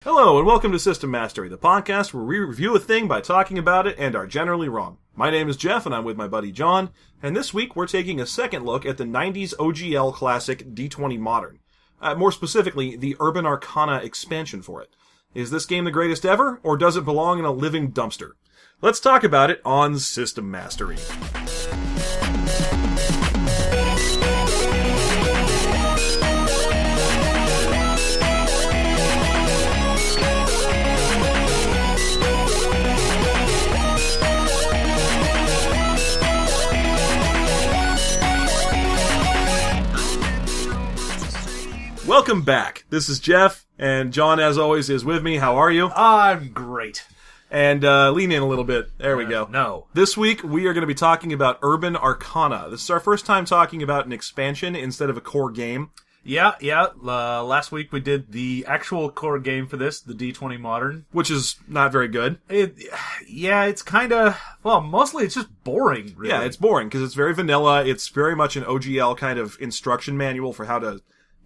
Hello, and welcome to System Mastery, the podcast where we review a thing by talking about it and are generally wrong. My name is Jeff, and I'm with my buddy John, and this week we're taking a second look at the 90s OGL classic D20 Modern. More specifically, the Urban Arcana expansion for it. Is this game the greatest ever, or does it belong in a living dumpster? Let's talk about it on System Mastery. Welcome back. This is Jeff, and John, as always, is with me. How are you? I'm great. And lean in a little bit. There we go. No. This week, we are going to be talking about Urban Arcana. This is our first time talking about an expansion instead of a core game. Yeah. Last week we did the actual core game for this, the D20 Modern. Which is not very good. It's kind of, mostly it's just boring, really. Yeah, it's boring, because it's very vanilla. It's very much an OGL kind of instruction manual for how to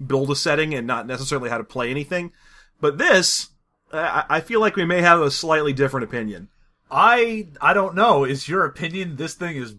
build a setting and not necessarily how to play anything. But this, I feel like we may have a slightly different opinion. I don't know. Is your opinion this thing is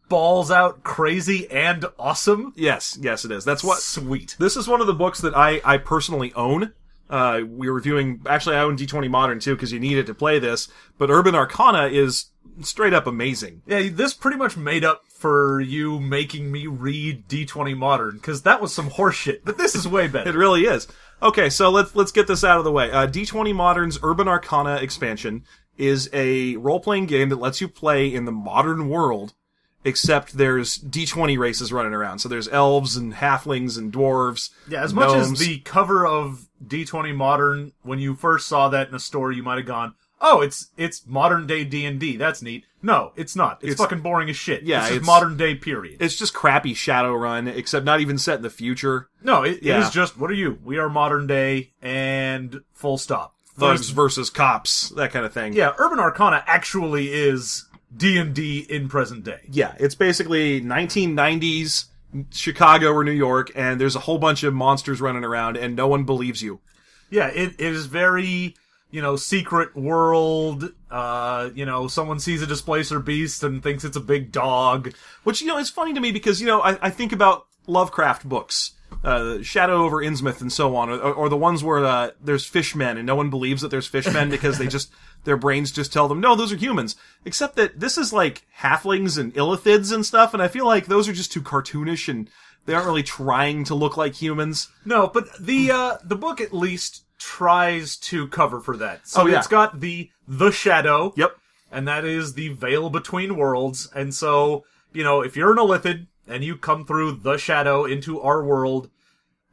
balls out crazy and awesome? Yes, it is. That's what. Sweet. This is one of the books that I personally own. We're reviewing, actually I own D20 Modern too, because you need it to play this, but Urban Arcana is straight up amazing. Yeah, this pretty much made up for you making me read D20 Modern, because that was some horseshit, but this is way better. It really is. Okay, so let's get this out of the way. D20 Modern's Urban Arcana expansion is a role-playing game that lets you play in the modern world, except there's D20 races running around. So there's elves and halflings and dwarves. Yeah, as gnomes. much as the cover of D20 Modern, when you first saw that in a store, you might have gone, oh, it's modern day D&D. That's neat. No, it's not. It's fucking boring as shit. Yeah, it's modern day, period. It's just crappy Shadowrun, except not even set in the future. No, it is just, what are you? We are modern day, and full stop. Thugs versus cops, that kind of thing. Yeah, Urban Arcana actually is D&D in present day. Yeah, it's basically 1990s Chicago or New York, and there's a whole bunch of monsters running around, and no one believes you. Yeah, it is very, secret world, someone sees a displacer beast and thinks it's a big dog. Which, is funny to me because, I think about Lovecraft books, Shadow over Innsmouth and so on, or the ones where there's fishmen and no one believes that there's fishmen because their brains just tell them, no, those are humans. Except that this is like halflings and illithids and stuff, and I feel like those are just too cartoonish and they aren't really trying to look like humans. No, but the book at least tries to cover for that. So it's got the shadow. Yep. And that is the veil between worlds. And so, if you're an illithid and you come through the shadow into our world,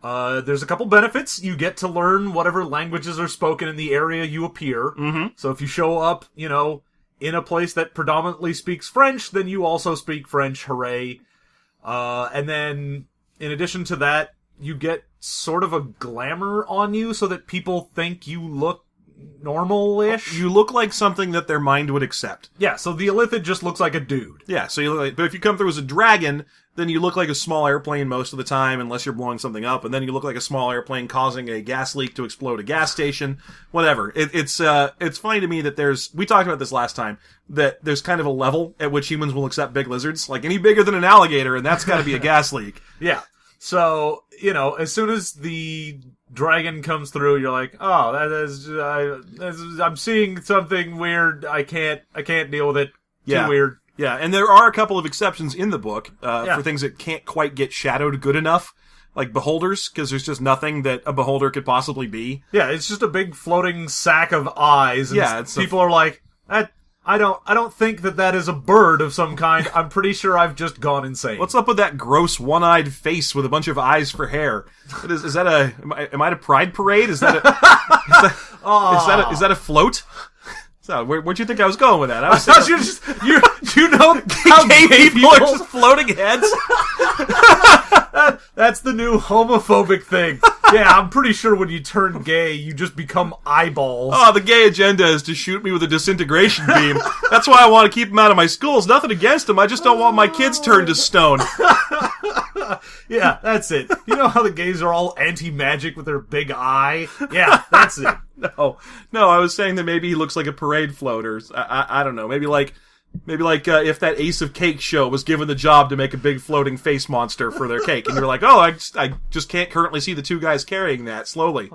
there's a couple benefits. You get to learn whatever languages are spoken in the area you appear. Mm-hmm. So if you show up, in a place that predominantly speaks French, then you also speak French. Hooray. And then, in addition to that, you get sort of a glamour on you so that people think you look normal-ish. You look like something that their mind would accept. Yeah, so the illithid just looks like a dude. Yeah, so you look like, but if you come through as a dragon, then you look like a small airplane most of the time, unless you're blowing something up, and then you look like a small airplane causing a gas leak to explode a gas station. Whatever. It's funny to me that we talked about this last time, that there's kind of a level at which humans will accept big lizards, like any bigger than an alligator, and that's gotta be a gas leak. Yeah. So, as soon as the dragon comes through, you're like, oh, I'm seeing something weird. I can't deal with it. Too weird. Yeah, and there are a couple of exceptions in the book, for things that can't quite get shadowed good enough, like beholders, because there's just nothing that a beholder could possibly be. Yeah, it's just a big floating sack of eyes, and people are like, I don't think that is a bird of some kind. I'm pretty sure I've just gone insane. What's up with that gross one-eyed face with a bunch of eyes for hair? Is that am I at a pride parade? Is that a float? So where'd you think I was going with that? I thought you know how gay people are just floating heads. That's the new homophobic thing. Yeah, I'm pretty sure when you turn gay, you just become eyeballs. Oh, the gay agenda is to shoot me with a disintegration beam. That's why I want to keep them out of my schools. Nothing against them. I just don't want my kids turned to stone. Yeah, that's it. You know how the gays are all anti-magic with their big eye? Yeah, that's it. No, I was saying that maybe he looks like a parade floater. I don't know. Maybe like if that Ace of Cake show was given the job to make a big floating face monster for their cake, and you're like, oh, I just can't currently see the two guys carrying that slowly.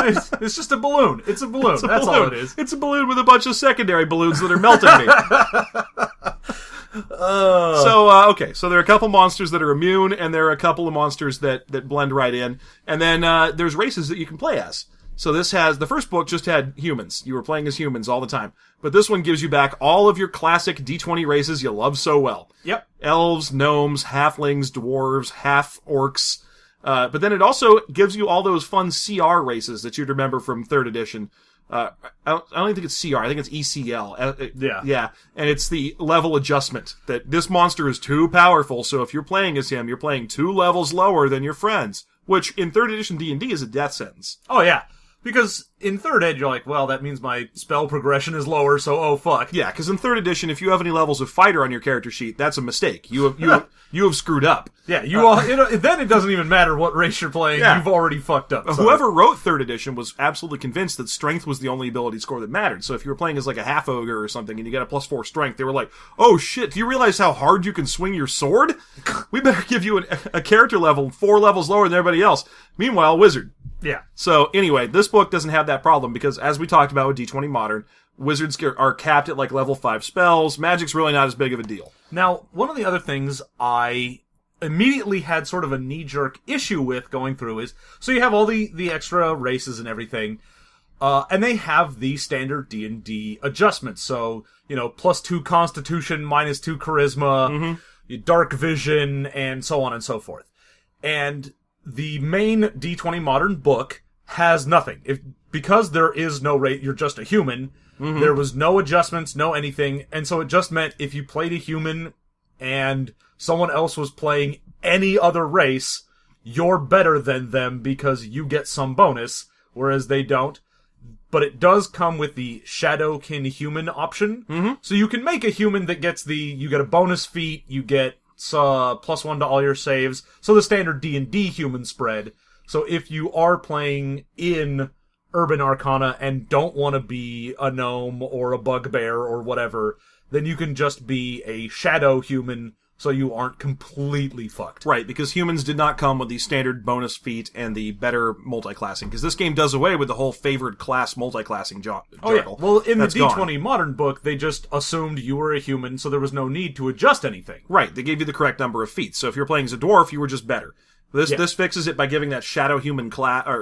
It's just a balloon. It's a balloon. That's all it is. It's a balloon with a bunch of secondary balloons that are melting me. So there are a couple monsters that are immune, and there are a couple of monsters that blend right in, and then there's races that you can play as. So the first book just had humans. You were playing as humans all the time. But this one gives you back all of your classic D20 races you love so well. Yep. Elves, gnomes, halflings, dwarves, half-orcs. But then it also gives you all those fun CR races that you'd remember from 3rd edition. I don't even think it's CR. I think it's ECL. Yeah. And it's the level adjustment. That this monster is too powerful, so if you're playing as him, you're playing 2 levels lower than your friends. Which, in 3rd edition D&D, is a death sentence. Oh, yeah. Because in 3rd ed, you're like, well, that means my spell progression is lower, so oh fuck. Yeah, because in 3rd edition, if you have any levels of fighter on your character sheet, that's a mistake. You have screwed up. Yeah, then it doesn't even matter what race you're playing, you've already fucked up. So. Whoever wrote 3rd edition was absolutely convinced that strength was the only ability score that mattered. So if you were playing as like a half ogre or something and you get a +4 strength, they were like, oh shit, do you realize how hard you can swing your sword? We better give you a character level 4 levels lower than everybody else. Meanwhile, wizard. Yeah. So, anyway, this book doesn't have that problem because, as we talked about with D20 Modern, wizards are capped at, like, level 5 spells. Magic's really not as big of a deal. Now, one of the other things I immediately had sort of a knee-jerk issue with going through is, so you have all the extra races and everything, and they have the standard D&D adjustments. So, +2 Constitution, -2 Charisma, Dark Vision, and so on and so forth. And the main D20 Modern book has nothing. Because there is no rate, you're just a human, there was no adjustments, no anything, and so it just meant if you played a human and someone else was playing any other race, you're better than them because you get some bonus, whereas they don't. But it does come with the Shadowkin human option, so you can make a human that gets you get a bonus feat, you get +1 to all your saves, so the standard D&D human spread. So if you are playing in Urban Arcana and don't want to be a gnome or a bugbear or whatever, then you can just be a shadow human so you aren't completely fucked. Right, because humans did not come with the standard bonus feat and the better multiclassing, because this game does away with the whole favored class multiclassing juggle. Oh yeah, well in the D20 gone. Modern book, they just assumed you were a human, so there was no need to adjust anything. Right, they gave you the correct number of feats, so if you're playing as a dwarf, you were just better. This fixes it by giving that shadow human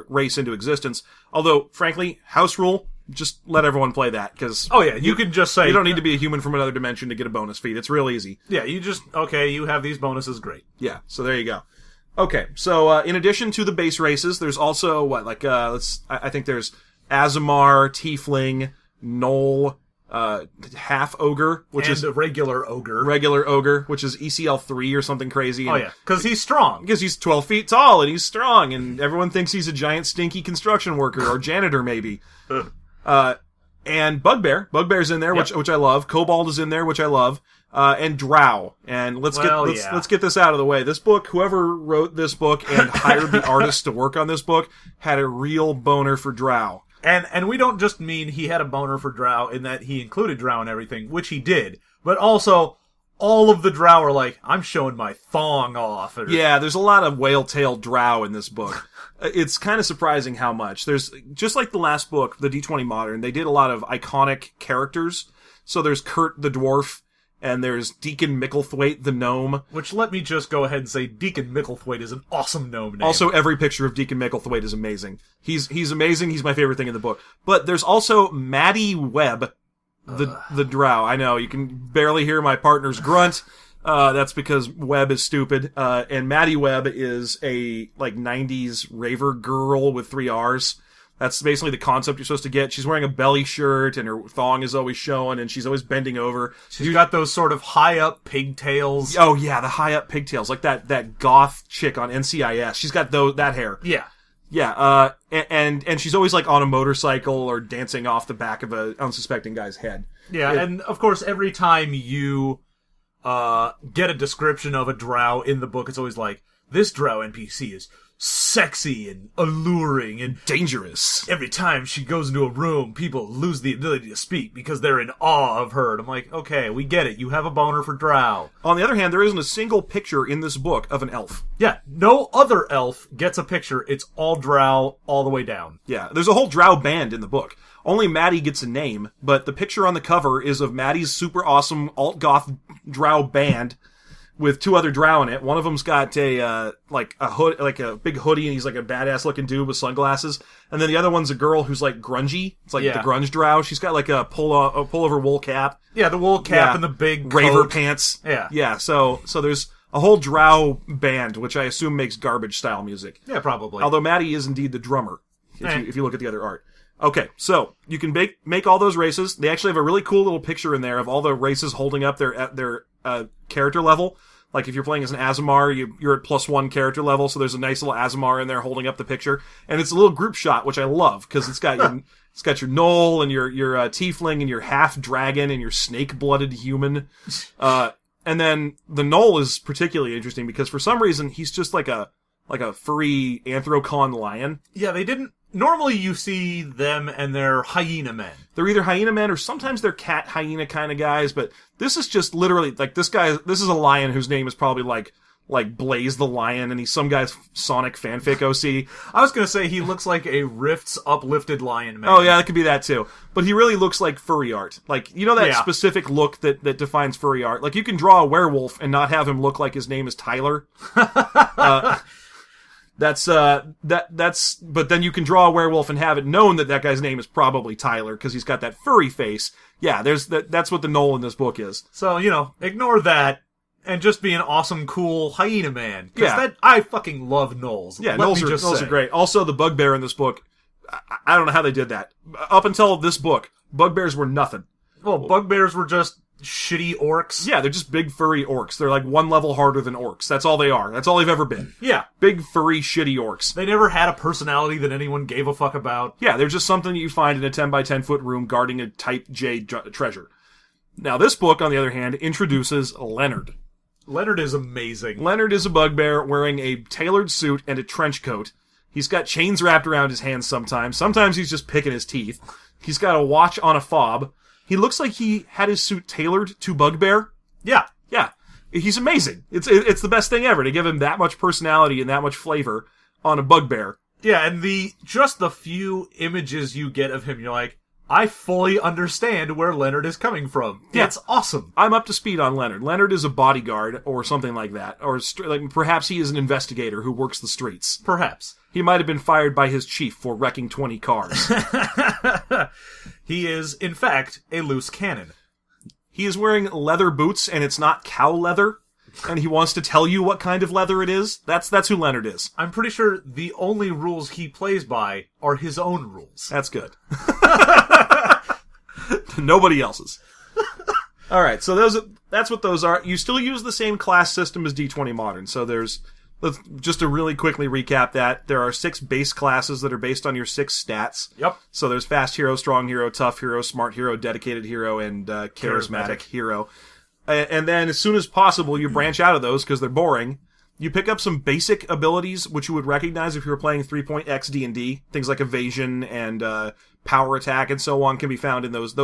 race into existence, although, frankly, house rule, just let everyone play that, because... Oh yeah, you can just say... You don't need to be a human from another dimension to get a bonus feat. It's real easy. Yeah, you just... Okay, you have these bonuses, great. Yeah, so there you go. Okay, so in addition to the base races, there's also, I think there's Azamar, Tiefling, Gnoll, half-ogre, which is... a regular ogre. Regular ogre, which is ECL 3 or something crazy. Oh yeah, because he's strong. Because he's 12 feet tall, and he's strong, and everyone thinks he's a giant stinky construction worker, or janitor maybe. And Bugbear. Bugbear's in there, which I love. Kobold is in there, which I love. And Drow. And let's get this out of the way. This book, whoever wrote this book and hired the artists to work on this book, had a real boner for Drow. And we don't just mean he had a boner for Drow in that he included Drow and everything, which he did, but also all of the Drow are like, I'm showing my thong off. Yeah, there's a lot of whale-tailed Drow in this book. It's kind of surprising how much. There's, just like the last book, the D20 Modern, they did a lot of iconic characters. So there's Kurt the Dwarf, and there's Deacon Micklethwaite the Gnome. Which, let me just go ahead and say, Deacon Micklethwaite is an awesome gnome name. Also, every picture of Deacon Micklethwaite is amazing. He's amazing, he's my favorite thing in the book. But there's also Maddie Webb, the Drow. I know, you can barely hear my partner's grunt. That's because Webb is stupid. And Maddie Webb is a, 90s raver girl with 3 R's. That's basically the concept you're supposed to get. She's wearing a belly shirt, and her thong is always showing, and she's always bending over. She's got those sort of high-up pigtails. Oh, yeah, the high-up pigtails. Like that goth chick on NCIS. She's got that hair. Yeah. Yeah, and she's always, on a motorcycle or dancing off the back of an unsuspecting guy's head. Yeah, and, of course, every time you get a description of a drow in the book, it's always like, this drow NPC is sexy and alluring and dangerous. Every time she goes into a room, people lose the ability to speak because they're in awe of her. And I'm like, okay, we get it. You have a boner for drow. On the other hand, there isn't a single picture in this book of an elf. Yeah, no other elf gets a picture. It's all drow all the way down. Yeah, there's a whole drow band in the book. Only Maddie gets a name, but the picture on the cover is of Maddie's super awesome alt-goth drow band with two other drow in it. One of them's got a hood, like a big hoodie, and he's like a badass looking dude with sunglasses. And then the other one's a girl who's like grungy. It's like the grunge drow. She's got like a pullover wool cap. Yeah, the wool cap and the big raver coat. pants. Yeah. Yeah, so there's a whole drow band, which I assume makes garbage style music. Yeah, probably. Although Maddie is indeed the drummer, if you look at the other art. Okay, so you can make all those races. They actually have a really cool little picture in there of all the races holding up their character level. Like if you're playing as an Azamar, you're at +1 character level, so there's a nice little Azamar in there holding up the picture, and it's a little group shot, which I love because it's got your gnoll and your tiefling and your half dragon and your snake blooded human. And then the gnoll is particularly interesting because for some reason he's just like a furry anthrocon lion. Yeah, they didn't. Normally you see them and they're hyena men. They're either hyena men or sometimes they're cat hyena kind of guys, but this is just literally, like, this is a lion whose name is probably like Blaze the Lion, and he's some guy's Sonic fanfic OC. I was gonna say he looks like a Rift's uplifted lion man. Oh yeah, that could be that too. But he really looks like furry art. Like, you know that specific look that defines furry art? Like, you can draw a werewolf and not have him look like his name is Tyler. But then you can draw a werewolf and have it known that guy's name is probably Tyler because he's got that furry face. Yeah, that's what the gnoll in this book is. So, ignore that and just be an awesome, cool hyena man. Because I fucking love gnolls. Yeah, gnolls are great. Also, the bugbear in this book, I don't know how they did that. Up until this book, bugbears were nothing. Well, bugbears were just shitty orcs. Yeah, they're just big furry orcs. They're like one level harder than orcs. That's all they are. That's all they've ever been. Yeah. Big furry shitty orcs. They never had a personality that anyone gave a fuck about. Yeah, they're just something that you find in a 10 by 10 foot room guarding a type J treasure. Now this book, on the other hand, introduces Leonard. Leonard is amazing. Leonard is a bugbear wearing a tailored suit and a trench coat. He's got chains wrapped around his hands sometimes. Sometimes he's just picking his teeth. He's got a watch on a fob. He looks like he had his suit tailored to bugbear. Yeah. Yeah. He's amazing. It's the best thing ever to give him that much personality and that much flavor on a bugbear. Yeah, and the few images you get of him, you're like, I fully understand where Leonard is coming from. Yeah. It's awesome. I'm up to speed on Leonard. Leonard is a bodyguard or something like that. Or like perhaps he is an investigator who works the streets. Perhaps. He might have been fired by his chief for wrecking 20 cars. He is, in fact, a loose cannon. He is wearing leather boots, and it's not cow leather. And he wants to tell you what kind of leather it is. That's who Leonard is. I'm pretty sure the only rules he plays by are his own rules. That's good. Nobody else's. All right, so that's what those are. You still use the same class system as D20 Modern. So just to really quickly recap that, there are 6 base classes that are based on your 6 stats. Yep. So there's fast hero, strong hero, tough hero, smart hero, dedicated hero, and charismatic hero. And then as soon as possible, you branch out of those because they're boring. You pick up some basic abilities, which you would recognize if you were playing 3.x D&D. Things like evasion and power attack and so on can be found in those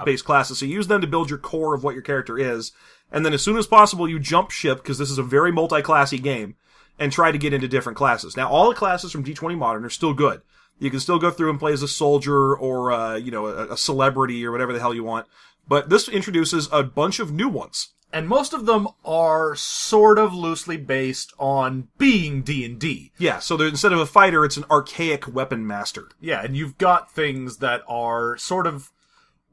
base classes. So you use them to build your core of what your character is. And then as soon as possible, you jump ship, because this is a very multi-classy game, and try to get into different classes. Now, all the classes from D20 Modern are still good. You can still go through and play as a soldier or, a celebrity or whatever the hell you want. But this introduces a bunch of new ones. And most of them are sort of loosely based on being D&D. Yeah, so instead of a fighter, it's an archaic weapon master. Yeah, and you've got things that are sort of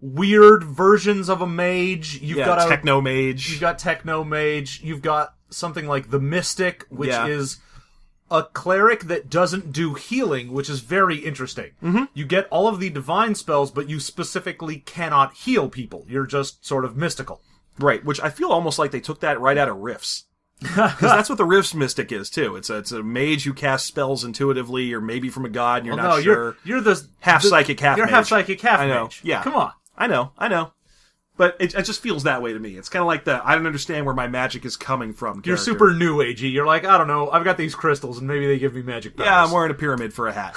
weird versions of a mage. You've got techno mage. You've got techno mage. You've got something like the mystic, which is a cleric that doesn't do healing, which is very interesting. Mm-hmm. You get all of the divine spells, but you specifically cannot heal people. You're just sort of mystical. Right, which I feel almost like they took that right out of Rifts. Because that's what the Rifts mystic is, too. It's a mage who casts spells intuitively, or maybe from a god, and you're not sure. You're the half-psychic, half-mage. You're half-psychic, half-mage. I know, yeah. Come on. I know. But it just feels that way to me. It's kind of like I don't understand where my magic is coming from You're character. super new agey. You're like, I don't know, I've got these crystals and maybe they give me magic powers. Yeah, I'm wearing a pyramid for a hat.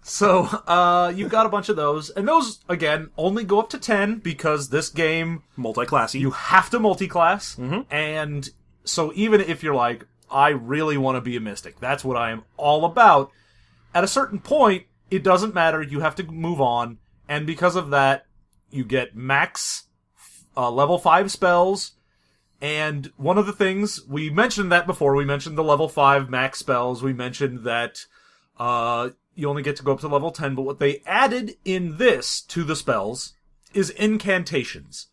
So, you've got a bunch of those. And those, again, only go up to 10 because this game... Multi-classy. You have to multi-class. And so even if you're like, I really want to be a mystic, that's what I am all about, at a certain point, it doesn't matter. You have to move on. And because of that, you get max level 5 spells. And one of the things, we mentioned that before. We mentioned the level 5 max spells. We mentioned that you only get to go up to level 10. But what they added in this to the spells is incantations.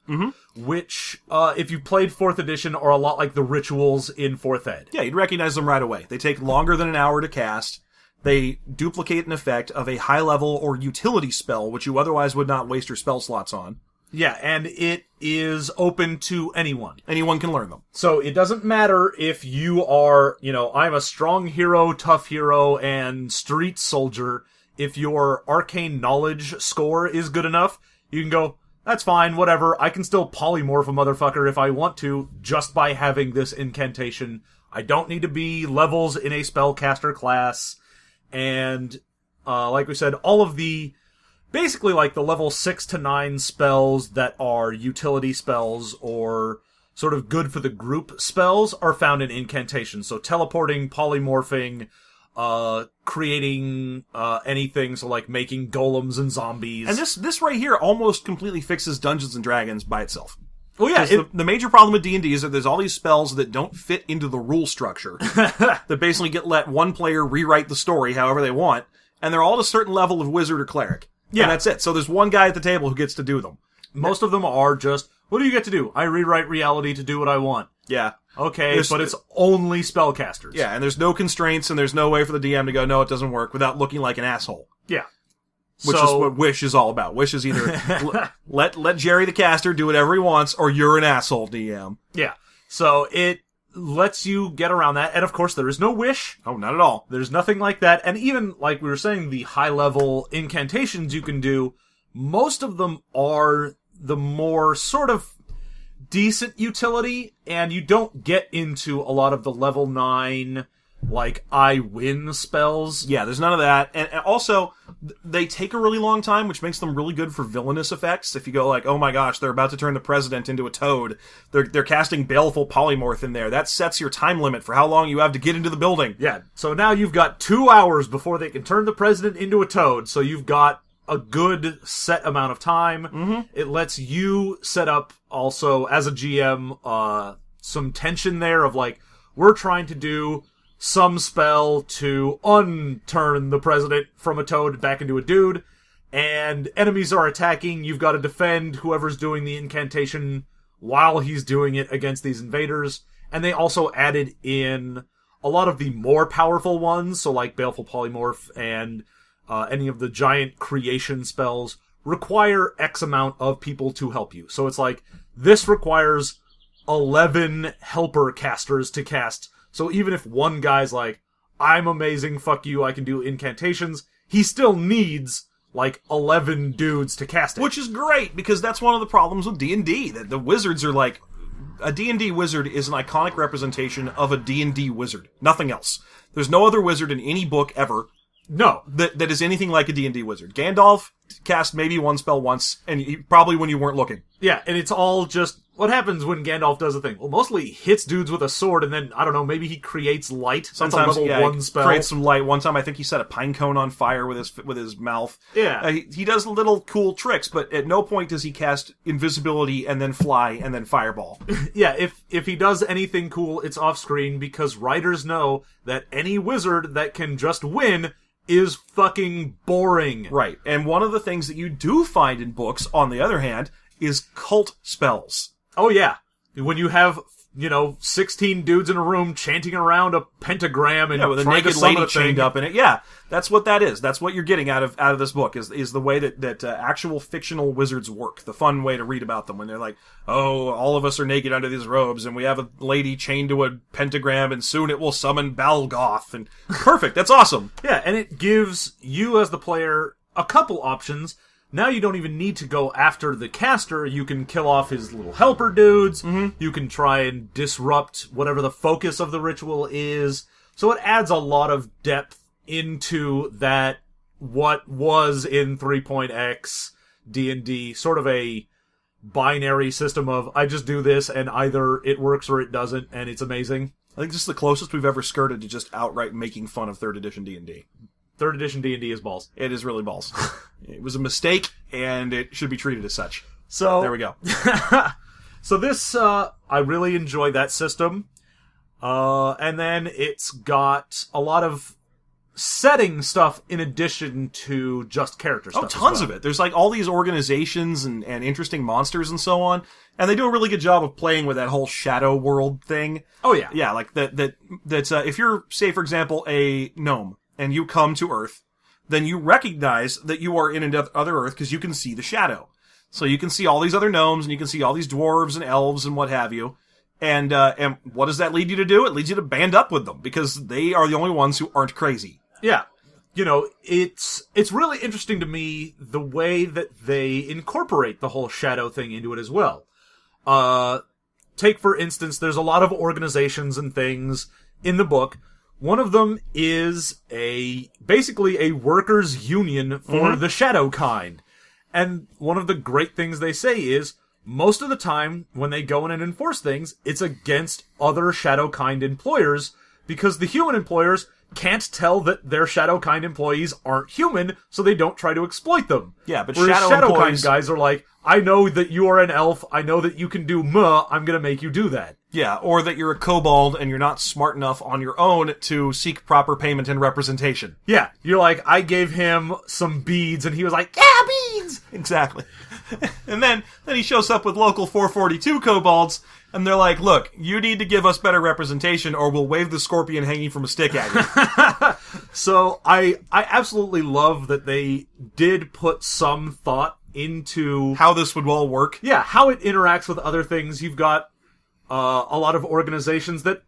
Which, if you played 4th edition, are a lot like the rituals in 4th ed. Yeah, you'd recognize them right away. They take longer than an hour to cast. They duplicate an effect of a high-level or utility spell, which you otherwise would not waste your spell slots on. Yeah, and it is open to anyone. Anyone can learn them. So it doesn't matter if you are, I'm a strong hero, tough hero, and street soldier. If your arcane knowledge score is good enough, you can go, that's fine, whatever. I can still polymorph a motherfucker if I want to, just by having this incantation. I don't need to be levels in a spellcaster class. And, like we said, all of the, basically like the level 6 to 9 spells that are utility spells or sort of good for the group spells are found in incantations. So teleporting, polymorphing, creating, anything, so like making golems and zombies. And this right here almost completely fixes Dungeons and Dragons by itself. Oh yeah, the major problem with D&D is that there's all these spells that don't fit into the rule structure. That basically let one player rewrite the story however they want, and they're all at a certain level of wizard or cleric. Yeah. And that's it. So there's one guy at the table who gets to do them. Most of them are just, what do you get to do? I rewrite reality to do what I want. Yeah. Okay, but it's only spellcasters. Yeah, and there's no constraints, and there's no way for the DM to go, no, it doesn't work, without looking like an asshole. Yeah. Which is what Wish is all about. Wish is either let Jerry the caster do whatever he wants, or you're an asshole, DM. Yeah. So it lets you get around that. And of course, there is no wish. Oh, not at all. There's nothing like that. And even, like we were saying, the high-level incantations you can do, most of them are the more sort of decent utility, and you don't get into a lot of the level 9... like, I win spells. Yeah, there's none of that. And also, they take a really long time, which makes them really good for villainous effects. If you go like, oh my gosh, they're about to turn the president into a toad. They're casting Baleful Polymorph in there. That sets your time limit for how long you have to get into the building. Yeah, so now you've got 2 hours before they can turn the president into a toad. So you've got a good set amount of time. It lets you set up, also, as a GM, some tension there of like, we're trying to do some spell to unturn the president from a toad back into a dude, and enemies are attacking. You've got to defend whoever's doing the incantation while he's doing it against these invaders. And they also added in a lot of the more powerful ones, so like Baleful Polymorph and any of the giant creation spells require X amount of people to help you. So it's like, this requires 11 helper casters to cast. So even if one guy's like, I'm amazing, fuck you, I can do incantations, he still needs, like, 11 dudes to cast it. Which is great, because that's one of the problems with D&D, that the wizards are like, a D&D wizard is an iconic representation of a D&D wizard. Nothing else. There's no other wizard in any book ever No. that is anything like a D&D wizard. Gandalf cast maybe one spell once, and probably when you weren't looking. Yeah, and it's all just, what happens when Gandalf does a thing? Well, mostly he hits dudes with a sword, and then, I don't know, maybe he creates light. Sometimes, that's a level 1 spell. Creates some light. One time, I think he set a pine cone on fire with his mouth. Yeah. He does little cool tricks, but at no point does he cast invisibility and then fly and then fireball. Yeah, if he does anything cool, it's off-screen, because writers know that any wizard that can just win is fucking boring. Right. And one of the things that you do find in books, on the other hand, is cult spells. Oh, yeah. When you have, 16 dudes in a room chanting around a pentagram and with a trying naked to summon lady a thing. chained up in it. Yeah, that's what that is. That's what you're getting out of this book, is the way that actual fictional wizards work. The fun way to read about them, when they're like, oh, all of us are naked under these robes, and we have a lady chained to a pentagram, and soon it will summon Balgoth. And perfect, that's awesome. Yeah, and it gives you as the player a couple options. now you don't even need to go after the caster. You can kill off his little helper dudes. You can try and disrupt whatever the focus of the ritual is. So it adds a lot of depth into that, what was in 3.x D&D, sort of a binary system of, I just do this and either it works or it doesn't, and it's amazing. I think this is the closest we've ever skirted to just outright making fun of 3rd edition D&D. 3rd edition D&D is balls. It is really balls. It was a mistake, and it should be treated as such. So there we go. So this, I really enjoy that system. And then it's got a lot of setting stuff in addition to just character stuff. Oh, tons of it. There's like all these organizations and interesting monsters and so on. And they do a really good job of playing with that whole shadow world thing. Oh, yeah. Yeah, like that's if you're, say, for example, a gnome, and you come to Earth, then you recognize that you are in another Earth because you can see the shadow. So you can see all these other gnomes, and you can see all these dwarves and elves and what have you. And what does that lead you to do? It leads you to band up with them, because they are the only ones who aren't crazy. Yeah. You know, it's really interesting to me the way that they incorporate the whole shadow thing into it as well. Take, for instance, there's a lot of organizations and things in the book. One of them is basically a workers' union for the shadow kind. And one of the great things they say is, most of the time, when they go in and enforce things, it's against other shadow kind employers, because the human employers can't tell that their shadow kind employees aren't human, so they don't try to exploit them. Yeah, but whereas shadow kind guys are like, I know that you are an elf, I know that you can do I'm gonna make you do that. Yeah, or that you're a kobold and you're not smart enough on your own to seek proper payment and representation. Yeah, you're like, I gave him some beads, and he was like, yeah, beads! Exactly. And then he shows up with local 442 kobolds, and they're like, look, you need to give us better representation, or we'll wave the scorpion hanging from a stick at you. So, I absolutely love that they did put some thought into how this would all work. Yeah, how it interacts with other things. You've got a lot of organizations that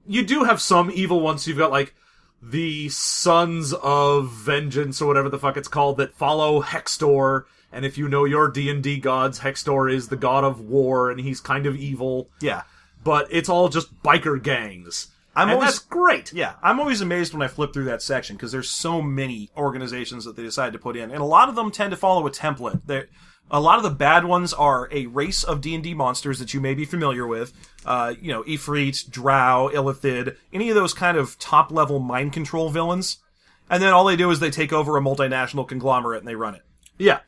you do have some evil ones. You've got, like, the Sons of Vengeance, or whatever the fuck it's called, that follow Hextor. And if you know your D&D gods, Hextor is the god of war, and he's kind of evil. Yeah. But it's all just biker gangs. That's great. Yeah, I'm always amazed when I flip through that section, because there's so many organizations that they decide to put in. And a lot of them tend to follow a template. A lot of the bad ones are a race of D&D monsters that you may be familiar with. Ifrit, drow, illithid, any of those kind of top-level mind control villains. And then all they do is they take over a multinational conglomerate and they run it. Yeah.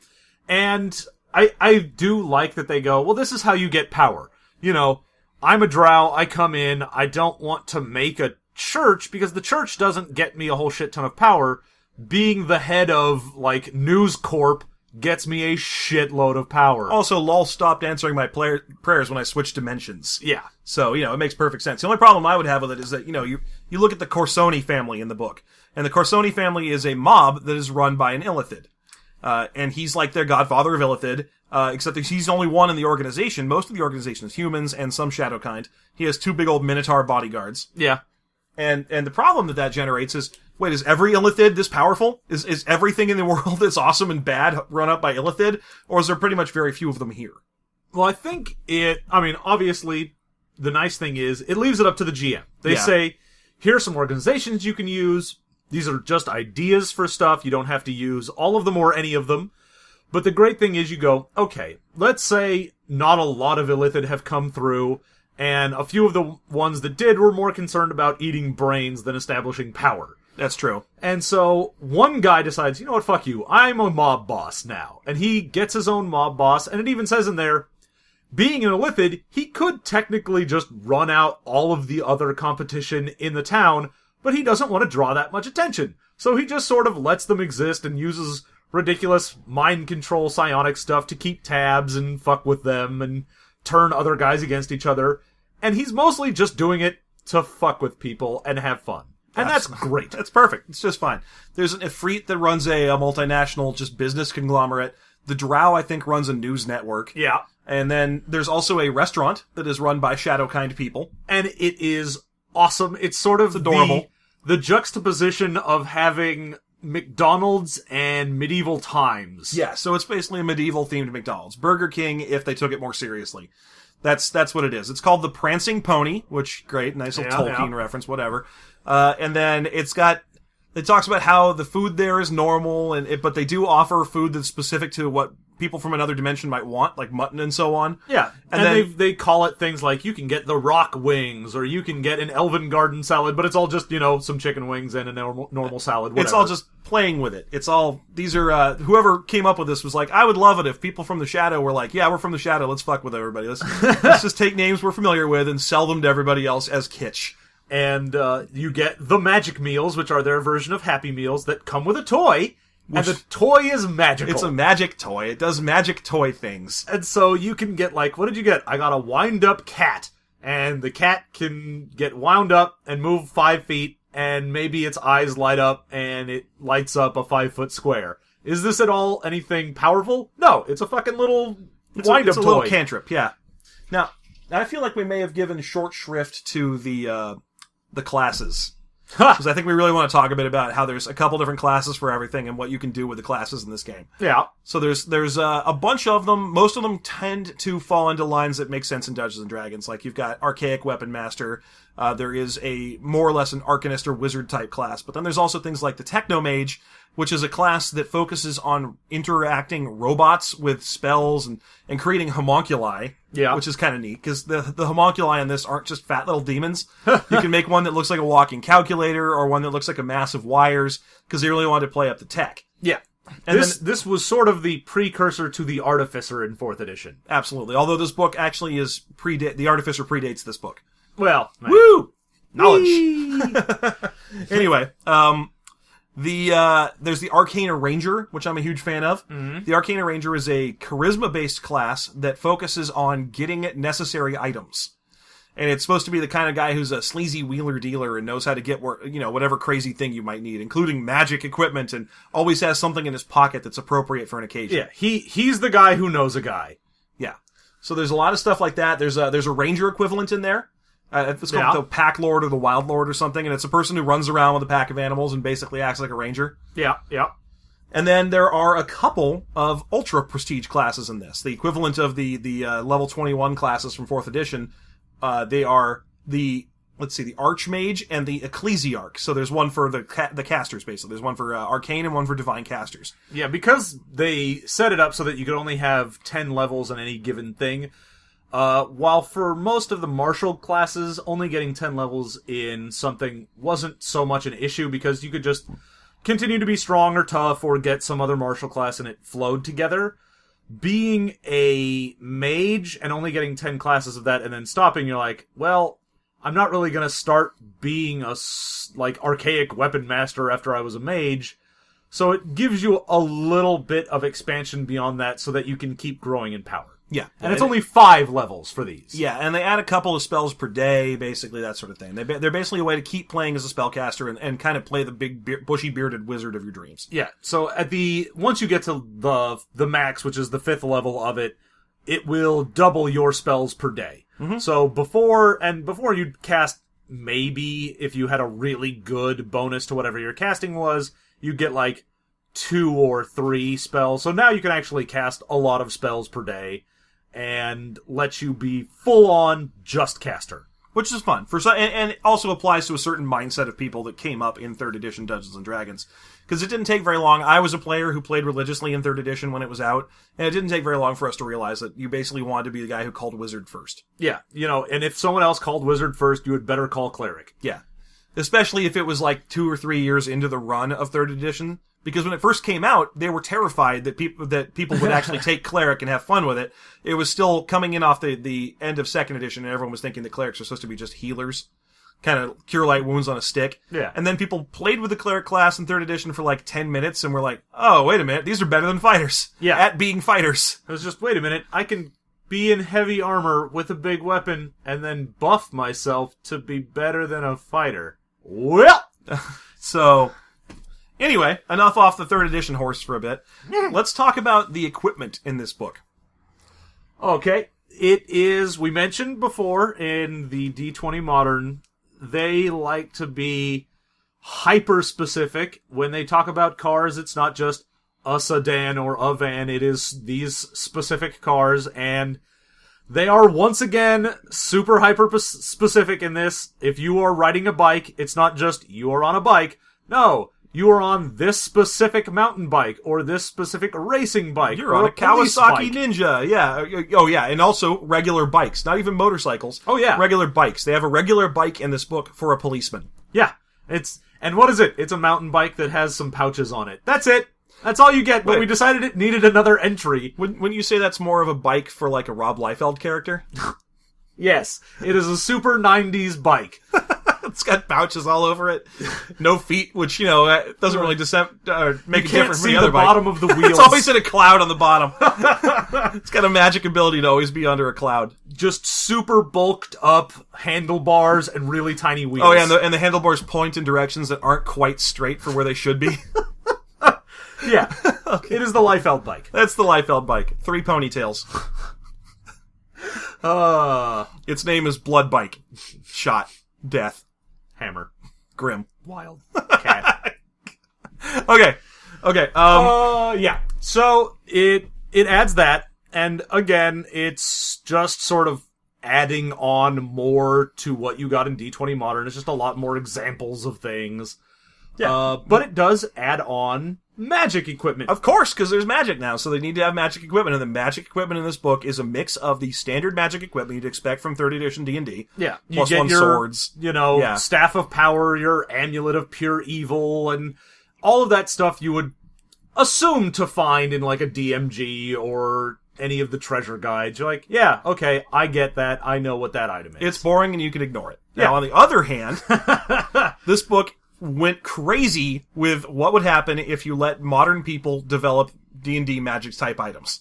And I do like that they go, well, this is how you get power. You know, I'm a drow, I come in, I don't want to make a church, because the church doesn't get me a whole shit ton of power. Being the head of, like, News Corp gets me a shitload of power. Also, LOL stopped answering my prayers when I switched dimensions. Yeah. So, it makes perfect sense. The only problem I would have with it is that, you look at the Corsoni family in the book, and the Corsoni family is a mob that is run by an illithid. And he's like their godfather of illithid, except that he's only one in the organization. Most of the organization is humans and some shadow kind. He has 2 big old minotaur bodyguards. Yeah. And the problem that generates is, wait, is every illithid this powerful? Is everything in the world that's awesome and bad run up by illithid? Or is there pretty much very few of them here? Well, I think obviously, the nice thing is, it leaves it up to the GM. They say, here are some organizations you can use. These are just ideas for stuff. You don't have to use all of them or any of them. But the great thing is you go, okay, let's say not a lot of illithid have come through, and a few of the ones that did were more concerned about eating brains than establishing power. That's true. And so one guy decides, you know what, fuck you, I'm a mob boss now. And he gets his own mob boss, and it even says in there, being an illithid, he could technically just run out all of the other competition in the town, but he doesn't want to draw that much attention. So he just sort of lets them exist and uses ridiculous mind control psionic stuff to keep tabs and fuck with them and turn other guys against each other. And he's mostly just doing it to fuck with people and have fun. And that's great. That's perfect. It's just fine. There's an Ifrit that runs a multinational just business conglomerate. The Drow, I think, runs a news network. Yeah. And then there's also a restaurant that is run by shadow-kind people. And it is awesome. It's sort of adorable. The juxtaposition of having McDonald's and medieval times. Yeah, so it's basically a medieval-themed McDonald's. Burger King, if they took it more seriously. That's what it is. It's called the Prancing Pony, which, great, nice little Tolkien reference, whatever. And then it talks about how the food there is normal, but they do offer food that's specific to what people from another dimension might want, like mutton and so on. Yeah, and then they call it things like you can get the rock wings, or you can get an elven garden salad, but it's all just, some chicken wings and a normal salad, whatever. It's all just playing with it. It's all, these are, whoever came up with this was like, I would love it if people from the Shadow were like, yeah, we're from the Shadow, let's fuck with everybody. Let's just take names we're familiar with and sell them to everybody else as kitsch. And you get the magic meals, which are their version of Happy Meals that come with a toy. And the toy is magical. It's a magic toy. It does magic toy things. And so you can get, what did you get? I got a wind-up cat. And the cat can get wound up and move 5 feet, and maybe its eyes light up, and it lights up a 5-foot square. Is this at all anything powerful? No, it's a fucking little wind-up toy. It's a little cantrip, yeah. Now, I feel like we may have given short shrift to the classes. Because I think we really want to talk a bit about how there's a couple different classes for everything and what you can do with the classes in this game. Yeah. So there's a bunch of them. Most of them tend to fall into lines that make sense in Dungeons and Dragons. Like you've got Archaic Weapon Master. There is a more or less an Arcanist or Wizard type class. But then there's also things like the Technomage, which is a class that focuses on interacting robots with spells and creating homunculi. Yeah. Which is kind of neat, because the homunculi in this aren't just fat little demons. You can make one that looks like a walking calculator, or one that looks like a mass of wires, because they really wanted to play up the tech. Yeah. And this was sort of the precursor to the Artificer in 4th edition. Absolutely. Although this book actually is the Artificer predates this book. Well. Woo! Knowledge! Anyway, there's the Arcana Ranger, which I'm a huge fan of. Mm-hmm. The Arcana Ranger is a charisma-based class that focuses on getting necessary items. And it's supposed to be the kind of guy who's a sleazy wheeler-dealer and knows how to get whatever crazy thing you might need, including magic equipment, and always has something in his pocket that's appropriate for an occasion. Yeah, he's the guy who knows a guy. Yeah. So there's a lot of stuff like that. There's a ranger equivalent in there. It's called the Pack Lord or the Wild Lord or something, and it's a person who runs around with a pack of animals and basically acts like a ranger. Yeah, yeah. And then there are a couple of ultra prestige classes in this. The equivalent of the level 21 classes from 4th edition. They are the Archmage and the Ecclesiarch. So there's one for the casters, basically. There's one for Arcane and one for Divine Casters. Yeah, because they set it up so that you could only have 10 levels on any given thing. While for most of the martial classes, only getting 10 levels in something wasn't so much an issue, because you could just continue to be strong or tough or get some other martial class and it flowed together. Being a mage and only getting 10 classes of that and then stopping, you're like, well, I'm not really going to start being a, archaic weapon master after I was a mage. So it gives you a little bit of expansion beyond that so that you can keep growing in power. Yeah. And it's only 5 levels for these. Yeah, and they add a couple of spells per day, basically, that sort of thing. They're basically a way to keep playing as a spellcaster and kind of play the big, bushy-bearded wizard of your dreams. Yeah, so once you get to the max, which is the 5th level of it, it will double your spells per day. Mm-hmm. So before you'd cast, maybe, if you had a really good bonus to whatever your casting was, you'd get 2 or 3 spells. So now you can actually cast a lot of spells per day and let you be full-on just caster. Which is fun. And it also applies to a certain mindset of people that came up in 3rd edition Dungeons & Dragons. Because it didn't take very long. I was a player who played religiously in 3rd edition when it was out, and it didn't take very long for us to realize that you basically wanted to be the guy who called Wizard first. Yeah, and if someone else called Wizard first, you would better call Cleric. Yeah. Especially if it was 2 or 3 years into the run of 3rd edition. Because when it first came out, they were terrified that people would actually take Cleric and have fun with it. It was still coming in off the end of 2nd edition, and everyone was thinking that Clerics are supposed to be just healers. Kind of cure light wounds on a stick. Yeah. And then people played with the Cleric class in 3rd edition for 10 minutes, and were like, oh, wait a minute, these are better than fighters. Yeah. At being fighters. It was just, wait a minute, I can be in heavy armor with a big weapon, and then buff myself to be better than a fighter. Well! So... Anyway, enough off the 3rd edition horse for a bit. Let's talk about the equipment in this book. Okay. It is, we mentioned before in the D20 Modern, they like to be hyper-specific. When they talk about cars, it's not just a sedan or a van. It is these specific cars, and they are, once again, super hyper-specific in this. If you are riding a bike, it's not just you are on a bike. No, you are on this specific mountain bike, or this specific racing bike. You're on a Kawasaki Ninja, yeah. Oh, yeah, and also regular bikes, not even motorcycles. Oh, yeah. Regular bikes. They have a regular bike in this book for a policeman. Yeah, and what is it? It's a mountain bike that has some pouches on it. That's it. That's all you get, but we decided it needed another entry. Wouldn't you say that's more of a bike for, like, a Rob Liefeld character? Yes, it is a super 90s bike. It's got pouches all over it. No feet, which, doesn't really make a difference from the other bike. Bottom of the wheels. It's always in a cloud on the bottom. It's got a magic ability to always be under a cloud. Just super bulked up handlebars and really tiny wheels. Oh, yeah, and the handlebars point in directions that aren't quite straight for where they should be. Yeah. Okay. It is the Liefeld bike. That's the Liefeld bike. 3 ponytails. Its name is Blood Bike. Shot. Death. Hammer. Grim. Wild. Cat. Okay. Yeah. So it adds that, and again, it's just sort of adding on more to what you got in D20 Modern. It's just a lot more examples of things. Yeah. But it does add on magic equipment. Of course, because there's magic now, so they need to have magic equipment, and the magic equipment in this book is a mix of the standard magic equipment you'd expect from 3rd edition D&D. Yeah. Plus one swords. Staff of Power, your Amulet of Pure Evil, and all of that stuff you would assume to find in, like, a DMG or any of the treasure guides. You're like, yeah, okay, I get that. I know what that item is. It's boring, and you can ignore it. Yeah. Now, on the other hand, this book went crazy with what would happen if you let modern people develop D&D magic type items.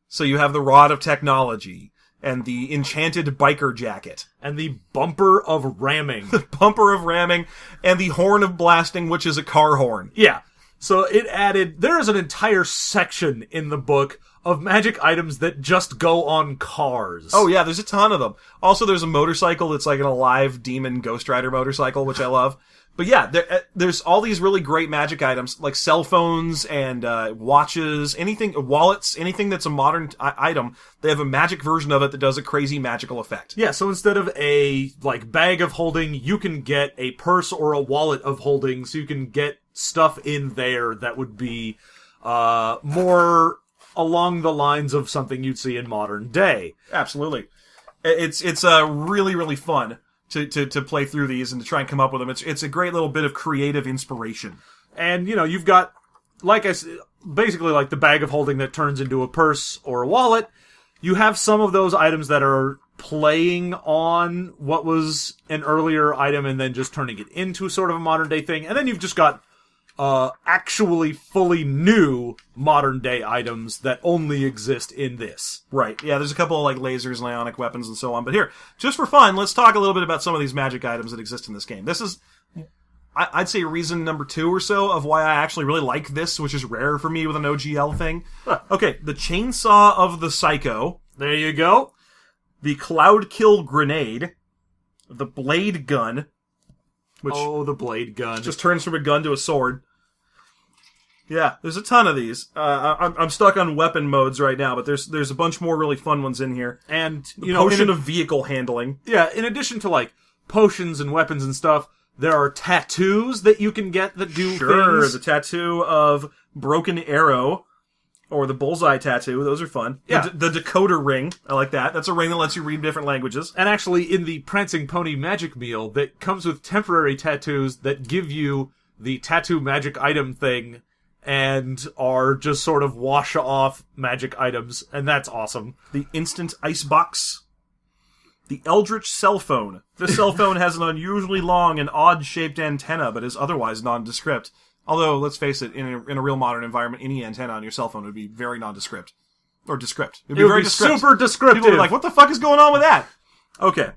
So you have the Rod of Technology, and the Enchanted Biker Jacket. And the Bumper of Ramming. The Bumper of Ramming, and the Horn of Blasting, which is a car horn. Yeah. So it added, there is an entire section in the book of magic items that just go on cars. Oh yeah, there's a ton of them. Also, there's a motorcycle that's like an alive demon Ghost Rider motorcycle, which I love. But yeah, there's all these really great magic items, like cell phones and watches, wallets, anything that's a modern item. They have a magic version of it that does a crazy magical effect. Yeah, so instead of a bag of holding, you can get a purse or a wallet of holding, so you can get stuff in there that would be more along the lines of something you'd see in modern day. Absolutely. It's really, really fun to play through these and to try and come up with them. It's a great little bit of creative inspiration. And, you've got, like I said, basically like the bag of holding that turns into a purse or a wallet. You have some of those items that are playing on what was an earlier item and then just turning it into sort of a modern day thing. And then you've just got actually fully new modern day items that only exist in this. Right. Yeah, there's a couple of like lasers and ionic weapons and so on. But here, just for fun, let's talk a little bit about some of these magic items that exist in this game. This is, I'd say, reason number 2 or so of why I actually really like this, which is rare for me with an OGL thing. Okay, the Chainsaw of the Psycho. There you go. The Cloud Kill Grenade. The Blade Gun. Which the Blade Gun. Just turns from a gun to a sword. Yeah, there's a ton of these. I'm stuck on weapon modes right now, but there's a bunch more really fun ones in here. And, potion of vehicle handling. Yeah, in addition to, like, potions and weapons and stuff, there are tattoos that you can get that do things. Sure, the tattoo of Broken Arrow, or the Bullseye tattoo. Those are fun. Yeah. The Decoder Ring. I like that. That's a ring that lets you read different languages. And actually, in the Prancing Pony Magic Meal, that comes with temporary tattoos that give you the tattoo magic item thing, and are just sort of wash-off magic items, and that's awesome. The Instant Icebox. The Eldritch Cell Phone. This cell phone has an unusually long and odd-shaped antenna, but is otherwise nondescript. Although, let's face it, in a real modern environment, any antenna on your cell phone would be very nondescript. Or descript. It would be very descriptive. Super descriptive. People would be like, what the fuck is going on with that? Okay,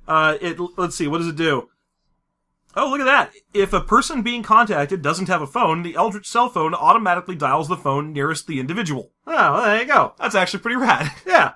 let's see, what does it do? Oh, look at that. If a person being contacted doesn't have a phone, the Eldritch cell phone automatically dials the phone nearest the individual. Oh, well, there you go. That's actually pretty rad. Yeah.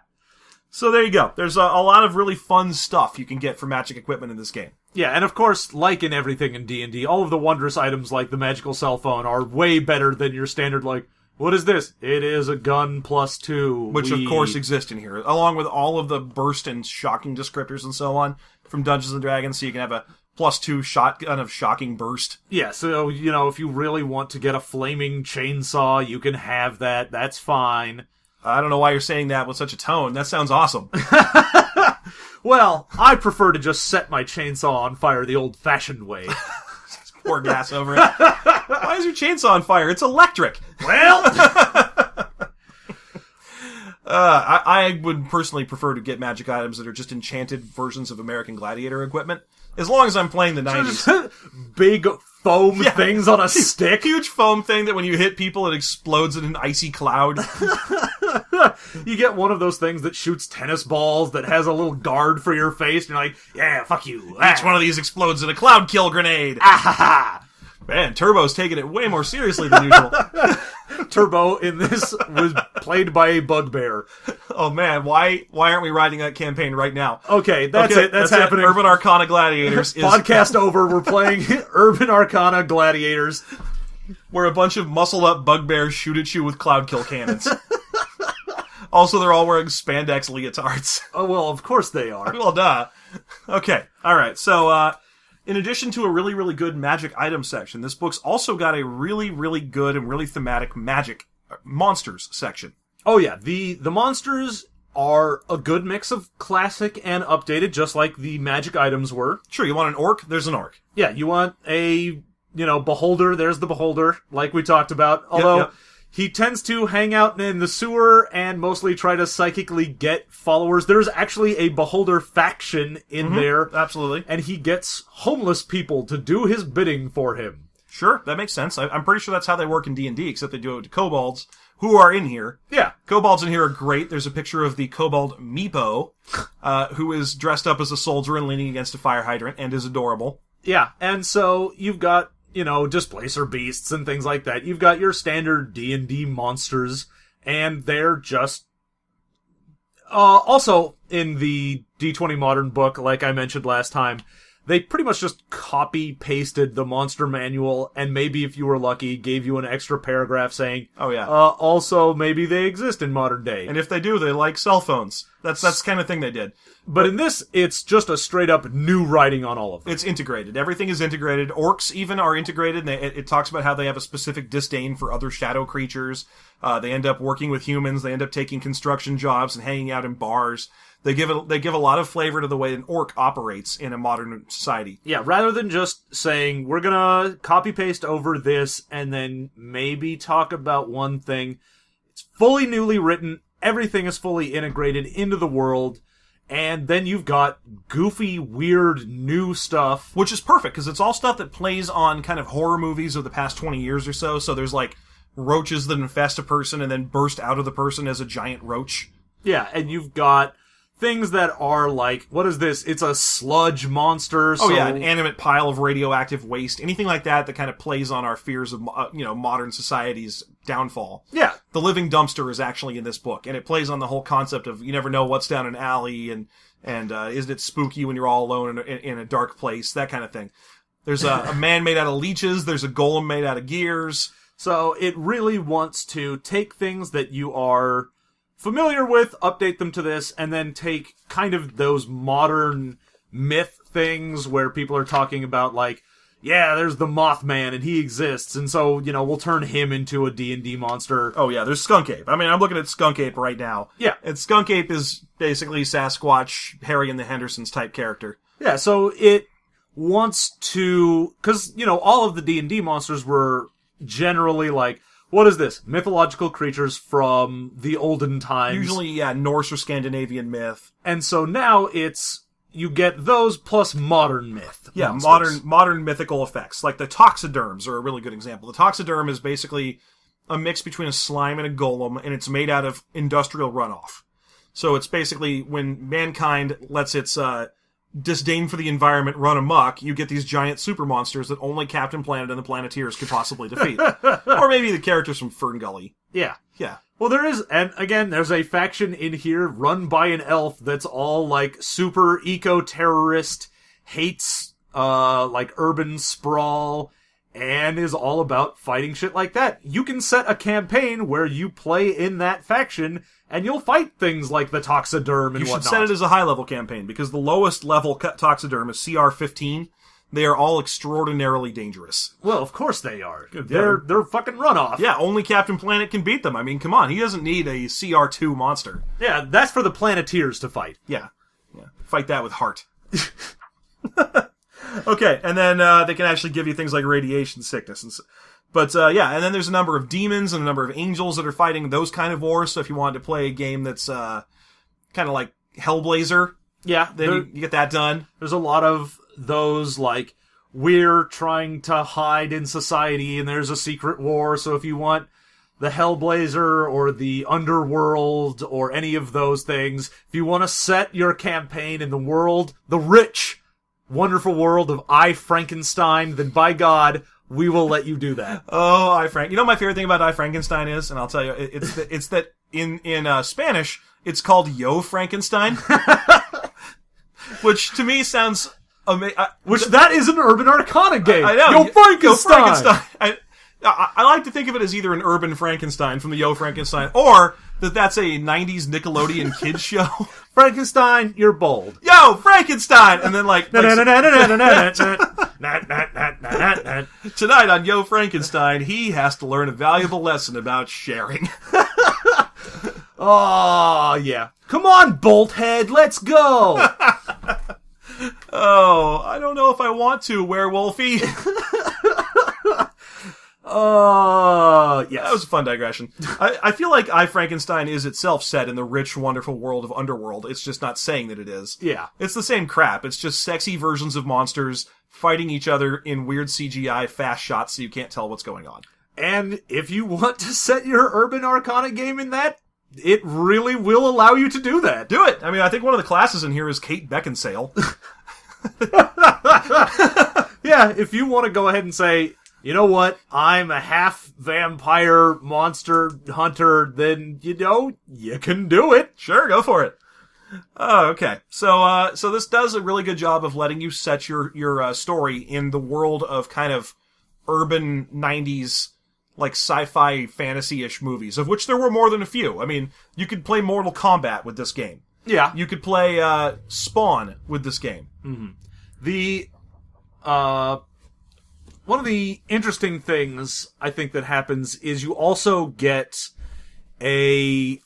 So there you go. There's a lot of really fun stuff you can get for magic equipment in this game. Yeah, and of course, like in everything in D&D, all of the wondrous items like the magical cell phone are way better than your standard, like, what is this? It is a gun +2. Which, of course, exist in here, along with all of the burst and shocking descriptors and so on from Dungeons & Dragons, so you can have a +2 shotgun of shocking burst. Yeah, so, if you really want to get a flaming chainsaw, you can have that. That's fine. I don't know why you're saying that with such a tone. That sounds awesome. Well, I prefer to just set my chainsaw on fire the old-fashioned way. Pour gas over it. Why is your chainsaw on fire? It's electric. Well... I would personally prefer to get magic items that are just enchanted versions of American Gladiator equipment. As long as I'm playing the 90s. Big foam things on a stick. Huge foam thing that when you hit people, it explodes in an icy cloud. You get one of those things that shoots tennis balls that has a little guard for your face, and you're like, yeah, fuck you. Each one of these explodes in a cloud kill grenade. Man, Turbo's taking it way more seriously than usual. Turbo in this was played by a bugbear. Oh man, why aren't we writing that campaign right now? Okay, that's it. That's happening. Urban Arcana Gladiators. Podcast over. We're playing Urban Arcana Gladiators. Where a bunch of muscled up bugbears shoot at you with cloud kill cannons. Also, they're all wearing spandex leotards. Oh, well, of course they are. Well, duh. Okay, alright, so, in addition to a really, really good magic item section, this book's also got a really, really good and really thematic magic monsters section. Oh yeah, the monsters are a good mix of classic and updated, just like the magic items were. Sure, you want an orc? There's an orc. Yeah, you want a, beholder? There's the beholder, like we talked about. Although, Yep. he tends to hang out in the sewer and mostly try to psychically get followers. There's actually a beholder faction in there. Absolutely. And he gets homeless people to do his bidding for him. Sure, that makes sense. I'm pretty sure that's how they work in D&D, except they do it to kobolds, who are in here. Yeah. Kobolds in here are great. There's a picture of the kobold Meepo, who is dressed up as a soldier and leaning against a fire hydrant, and is adorable. Yeah, and so you've got, displacer beasts and things like that. You've got your standard D&D monsters, and they're just... also, in the D20 Modern book, like I mentioned last time, they pretty much just copy-pasted the monster manual, and maybe if you were lucky, gave you an extra paragraph saying, Oh, yeah. Also, maybe they exist in modern day. And if they do, they like cell phones. That's the kind of thing they did. But in this, it's just a straight-up new writing on all of them. It's integrated. Everything is integrated. Orcs even are integrated. And it talks about how they have a specific disdain for other shadow creatures. They end up working with humans. They end up taking construction jobs and hanging out in bars. They give a lot of flavor to the way an orc operates in a modern society. Yeah, rather than just saying, we're gonna copy-paste over this and then maybe talk about one thing. It's fully newly written. Everything is fully integrated into the world. And then you've got goofy, weird, new stuff. Which is perfect, because it's all stuff that plays on kind of horror movies of the past 20 years or so. So there's like roaches that infest a person and then burst out of the person as a giant roach. Yeah, and you've got things that are like, what is this? It's a sludge monster. Oh yeah, an animate pile of radioactive waste. Anything like that kind of plays on our fears of, modern society's downfall. Yeah. The living dumpster is actually in this book, and it plays on the whole concept of you never know what's down an alley, and isn't it spooky when you're all alone in a dark place, that kind of thing. There's a man made out of leeches, there's a golem made out of gears. So it really wants to take things that you are familiar with, update them to this, and then take kind of those modern myth things where people are talking about, like, yeah, there's the Mothman, and he exists, and so, we'll turn him into a D&D monster. Oh yeah, there's Skunk Ape. I mean, I'm looking at Skunk Ape right now. Yeah. And Skunk Ape is basically Sasquatch, Harry and the Hendersons type character. Yeah, so it wants to... Because, all of the D&D monsters were generally like, what is this? Mythological creatures from the olden times. Usually, yeah, Norse or Scandinavian myth. And so now you get those plus modern myth. Yeah, monsters. modern mythical effects. Like the toxiderms are a really good example. The toxiderm is basically a mix between a slime and a golem, and it's made out of industrial runoff. So it's basically when mankind lets its disdain for the environment run amok, you get these giant super monsters that only Captain Planet and the Planeteers could possibly defeat. Or maybe the characters from Fern Gully. Yeah. Yeah. Well, there is, and again, there's a faction in here run by an elf that's all, like, super eco-terrorist, hates, like, urban sprawl, and is all about fighting shit like that. You can set a campaign where you play in that faction, and you'll fight things like the Toxiderm and whatnot. You should set it as a high-level campaign, because the lowest level Toxiderm is CR-15. They are all extraordinarily dangerous. Well, of course they are. They're fucking runoff. Yeah, only Captain Planet can beat them. I mean, come on, he doesn't need a CR2 monster. Yeah, that's for the Planeteers to fight. Yeah. Fight that with heart. Okay, and then they can actually give you things like radiation sickness. And then there's a number of demons and a number of angels that are fighting those kind of wars, so if you wanted to play a game that's kind of like Hellblazer, then you get that done. There's a lot of those, like, we're trying to hide in society and there's a secret war, so if you want the Hellblazer or the Underworld or any of those things, if you want to set your campaign in the world, the rich, wonderful world of I, Frankenstein, then by God, we will let you do that. Oh, I, Frank. You know what my favorite thing about I, Frankenstein is? And I'll tell you, it's that in Spanish, it's called Yo, Frankenstein. Which, to me, sounds that is an Urban Arcana game. I know. Yo, Frankenstein! I like to think of it as either an urban Frankenstein from the Yo Frankenstein, or that's a 90s Nickelodeon kids show. Frankenstein, you're bold. Yo, Frankenstein! And then tonight on Yo Frankenstein, he has to learn a valuable lesson about sharing. Oh, yeah. Come on, Bolthead, let's go! Oh, I don't know if I want to, Werewolfie. Yes. That was a fun digression. I feel like I, Frankenstein is itself set in the rich, wonderful world of Underworld. It's just not saying that it is. Yeah. It's the same crap. It's just sexy versions of monsters fighting each other in weird CGI fast shots so you can't tell what's going on. And if you want to set your Urban Arcana game in that, it really will allow you to do that. Do it! I mean, I think one of the classes in here is Kate Beckinsale. Yeah, if you want to go ahead and say, you know what, I'm a half vampire monster hunter, then, you can do it. Sure, go for it. Oh, okay. So this does a really good job of letting you set your story in the world of kind of urban 90s, like sci-fi fantasy-ish movies, of which there were more than a few. I mean, you could play Mortal Kombat with this game. Yeah. You could play Spawn with this game. Mm-hmm. One of the interesting things I think that happens is you also get a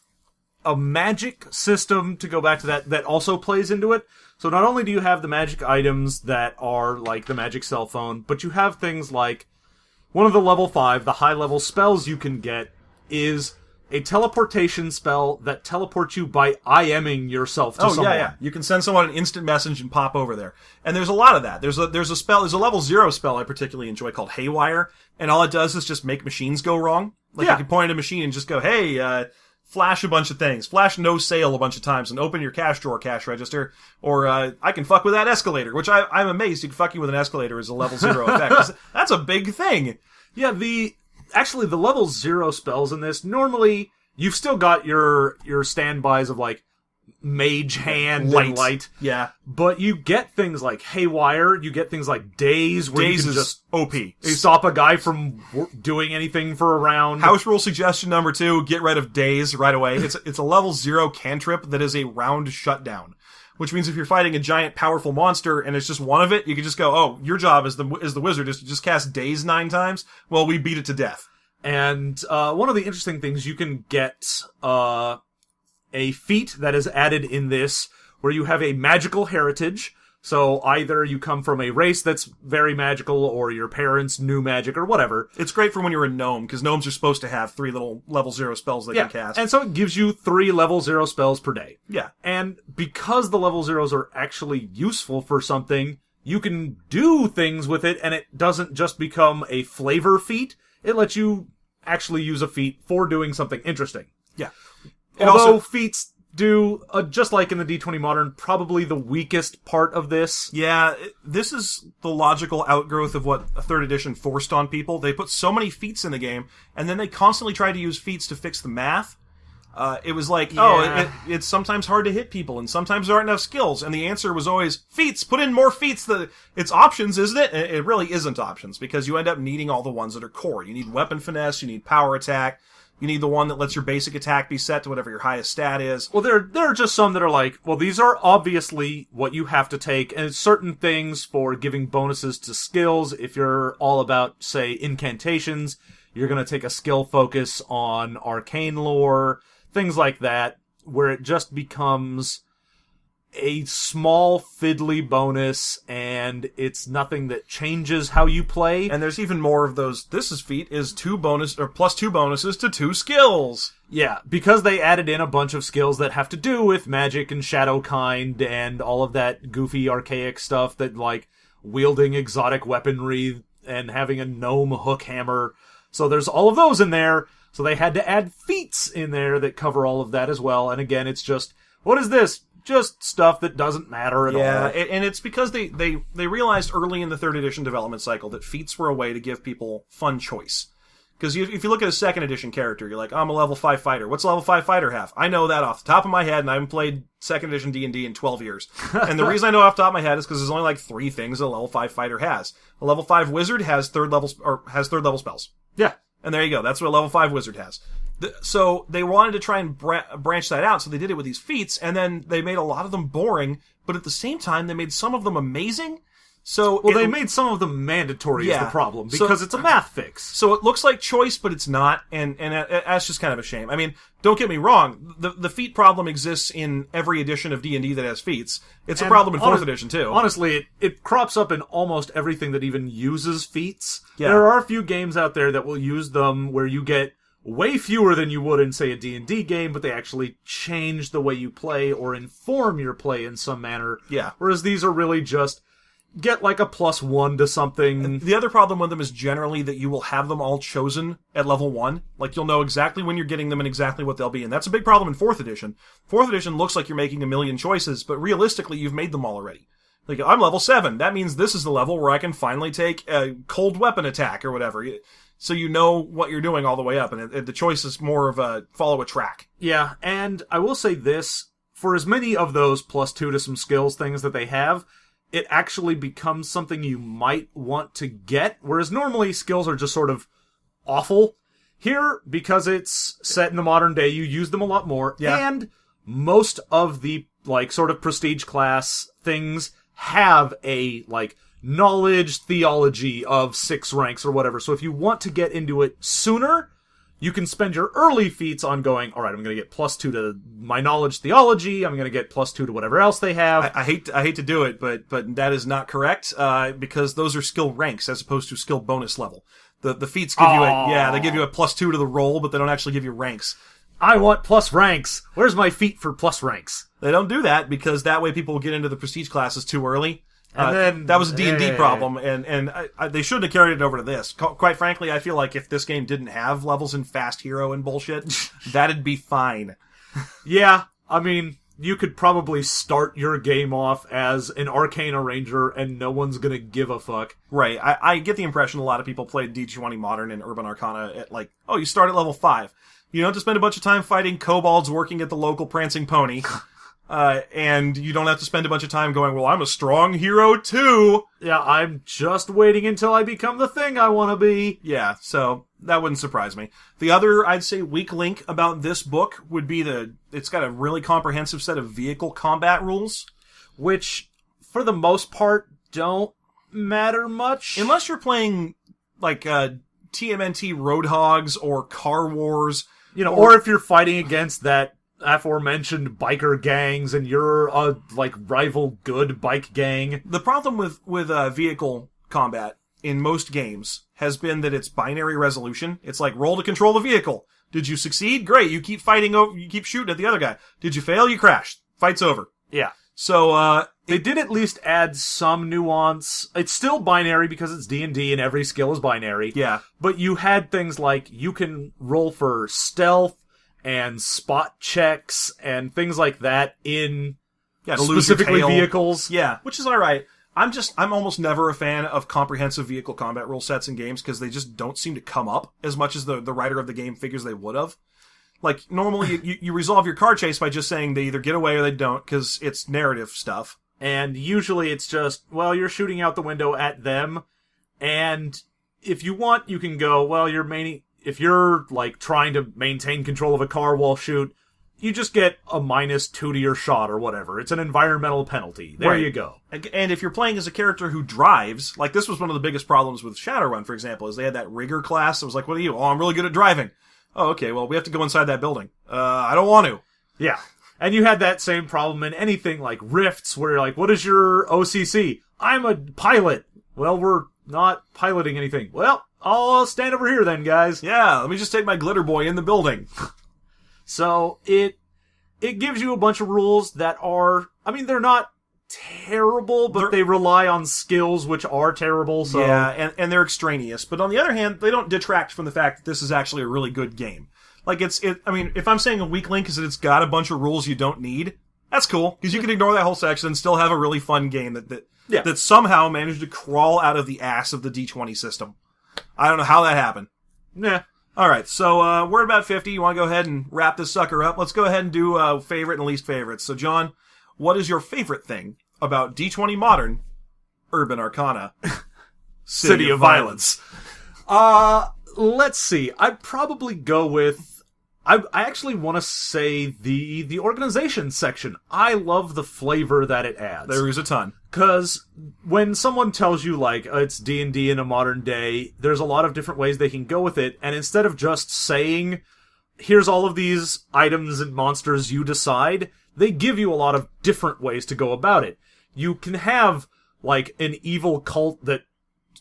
magic system, to go back to that also plays into it. So not only do you have the magic items that are like the magic cell phone, but you have things like one of the level 5, the high level spells you can get is a teleportation spell that teleports you by IMing yourself to someone. Yeah. You can send someone an instant message and pop over there. And there's a lot of that. There's a level 0 spell I particularly enjoy called Haywire, and all it does is just make machines go wrong. Like, you can point at a machine and just go, hey, flash a bunch of things. Flash no sale a bunch of times and open your cash drawer cash register. Or, I can fuck with that escalator, which I'm amazed you can fuck you with an escalator as a level 0 effect. 'Cause that's a big thing. Yeah, Actually, the level 0 spells in this, normally, you've still got your standbys of, like, Mage Hand and Light. Yeah. But you get things like Haywire, you get things like Daze, where Daze you can is just OP. stop a guy from doing anything for a round. House rule suggestion number 2, get rid of Daze right away. It's a level 0 cantrip that is a round shutdown. Which means if you're fighting a giant, powerful monster and it's just one of it, you can just go, oh, your job as the wizard is to just cast Daze 9 times. Well, we beat it to death. And one of the interesting things, you can get a feat that is added in this where you have a magical heritage. So either you come from a race that's very magical, or your parents knew magic, or whatever. It's great for when you're a gnome, because gnomes are supposed to have 3 little level 0 spells they can cast. And so it gives you 3 level 0 spells per day. Yeah. And because the level 0s are actually useful for something, you can do things with it, and it doesn't just become a flavor feat. It lets you actually use a feat for doing something interesting. Yeah. Although feats do, just like in the D20 Modern, probably the weakest part of this. Yeah, this is the logical outgrowth of what a 3rd edition forced on people. They put so many feats in the game, and then they constantly tried to use feats to fix the math. It was like, it's sometimes hard to hit people, and sometimes there aren't enough skills, and the answer was always, feats, put in more feats. It's options, isn't it? And it really isn't options, because you end up needing all the ones that are core. You need weapon finesse, you need power attack, you need the one that lets your basic attack be set to whatever your highest stat is. Well, there are just some that are like, well, these are obviously what you have to take, and certain things for giving bonuses to skills. If you're all about, say, incantations, you're going to take a skill focus on arcane lore, things like that, where it just becomes a small fiddly bonus, and it's nothing that changes how you play. And there's even more of those. This feat is plus 2 bonuses to 2 skills. Yeah, because they added in a bunch of skills that have to do with magic and shadowkind and all of that goofy archaic stuff that, like, wielding exotic weaponry and having a gnome hook hammer. So there's all of those in there. So they had to add feats in there that cover all of that as well. And again, it's just, what is this? Just stuff that doesn't matter at all. Yeah, and it's because they realized early in the 3rd edition development cycle that feats were a way to give people fun choice. Because if you look at a 2nd edition character, you're like, I'm a level 5 fighter. What's a level 5 fighter have? I know that off the top of my head, and I haven't played 2nd edition D&D in 12 years. And the reason I know off the top of my head is because there's only like 3 things a level 5 fighter has. A level 5 wizard has third level spells. Yeah. And there you go. That's what a level 5 wizard has. So they wanted to try and branch that out, so they did it with these feats, and then they made a lot of them boring, but at the same time, they made some of them amazing. So they made some of them mandatory is the problem, because it's a math fix. So it looks like choice, but it's not, and that's just kind of a shame. I mean, don't get me wrong, the feat problem exists in every edition of D&D that has feats. It's a problem in 4th edition, too. Honestly, it crops up in almost everything that even uses feats. Yeah. There are a few games out there that will use them where you get way fewer than you would in, say, a D&D game, but they actually change the way you play or inform your play in some manner. Yeah. Whereas these are really just get like a +1 to something. The other problem with them is generally that you will have them all chosen at level 1. Like, you'll know exactly when you're getting them and exactly what they'll be. And that's a big problem in 4th edition. 4th edition looks like you're making a million choices, but realistically, you've made them all already. Like, I'm level 7. That means this is the level where I can finally take a cold weapon attack or whatever. So you know what you're doing all the way up, and the choice is more of a follow a track. Yeah, and I will say this, for as many of those +2 to some skills things that they have, it actually becomes something you might want to get, whereas normally skills are just sort of awful. Here, because it's set in the modern day, you use them a lot more, and most of the, like, sort of prestige class things have a, like, knowledge theology of 6 ranks or whatever. So if you want to get into it sooner, you can spend your early feats on going, all right, I'm going to get +2 to my knowledge theology. I'm going to get +2 to whatever else they have. I hate to do it, but that is not correct, because those are skill ranks as opposed to skill bonus level. The feats give you they give you a +2 to the roll, but they don't actually give you ranks. I want plus ranks. Where's my feat for plus ranks? They don't do that because that way people will get into the prestige classes too early. And then that was a D&D problem, and they shouldn't have carried it over to this. Quite frankly, I feel like if this game didn't have levels in fast hero and bullshit, that'd be fine. Yeah, I mean, you could probably start your game off as an Arcana Ranger, and no one's gonna give a fuck. Right. I get the impression a lot of people played D20 Modern and Urban Arcana at, like, oh, you start at level 5. You don't have to spend a bunch of time fighting kobolds working at the local prancing pony. And you don't have to spend a bunch of time going, well, I'm a strong hero too. Yeah, I'm just waiting until I become the thing I want to be. Yeah, so that wouldn't surprise me. The other, I'd say, weak link about this book would be it's got a really comprehensive set of vehicle combat rules. Which, for the most part, don't matter much. Unless you're playing, like, TMNT Roadhogs or Car Wars. You know, or if you're fighting against that aforementioned biker gangs and you're a, like, rival good bike gang. The problem with vehicle combat in most games has been that it's binary resolution. It's like, roll to control the vehicle. Did you succeed? Great. You keep fighting you keep shooting at the other guy. Did you fail? You crashed. Fight's over. Yeah. So, they did at least add some nuance. It's still binary because it's D&D and every skill is binary. Yeah. But you had things like you can roll for stealth and spot checks and things like that in to lose your specifically tail. vehicles. Yeah, which is alright. I'm almost never a fan of comprehensive vehicle combat rule sets in games because they just don't seem to come up as much as the writer of the game figures they would have. Like, normally you resolve your car chase by just saying they either get away or they don't, because it's narrative stuff. And usually it's just, well, you're shooting out the window at them, and if you want, you can go, well, if you're, like, trying to maintain control of a car while shoot, you just get a -2 to your shot or whatever. It's an environmental penalty. There you go. And if you're playing as a character who drives, like this was one of the biggest problems with Shadowrun, for example, is they had that rigger class that was like, what are you? Oh, I'm really good at driving. Oh, okay, well, we have to go inside that building. I don't want to. Yeah. And you had that same problem in anything like Rifts, where you're like, what is your OCC? I'm a pilot. Well, we're not piloting anything. Well, I'll stand over here then, guys. Yeah, let me just take my glitter boy in the building. So, it gives you a bunch of rules that are, I mean, they're not terrible, but they rely on skills which are terrible, so... Yeah, and they're extraneous. But on the other hand, they don't detract from the fact that this is actually a really good game. Like, I mean, if I'm saying a weak link is that it's got a bunch of rules you don't need, that's cool, because you can ignore that whole section and still have a really fun game that somehow managed to crawl out of the ass of the D20 system. I don't know how that happened. Yeah. Alright, so we're at about 50. You want to go ahead and wrap this sucker up? Let's go ahead and do favorite and least favorites. So, John, what is your favorite thing about D20 Modern, Urban Arcana, City of Violence? Let's see. I'd probably go with... I actually want to say the organization section. I love the flavor that it adds. There is a ton. Because when someone tells you, like, it's D&D in a modern day, there's a lot of different ways they can go with it, and instead of just saying, here's all of these items and monsters, you decide, they give you a lot of different ways to go about it. You can have, like, an evil cult that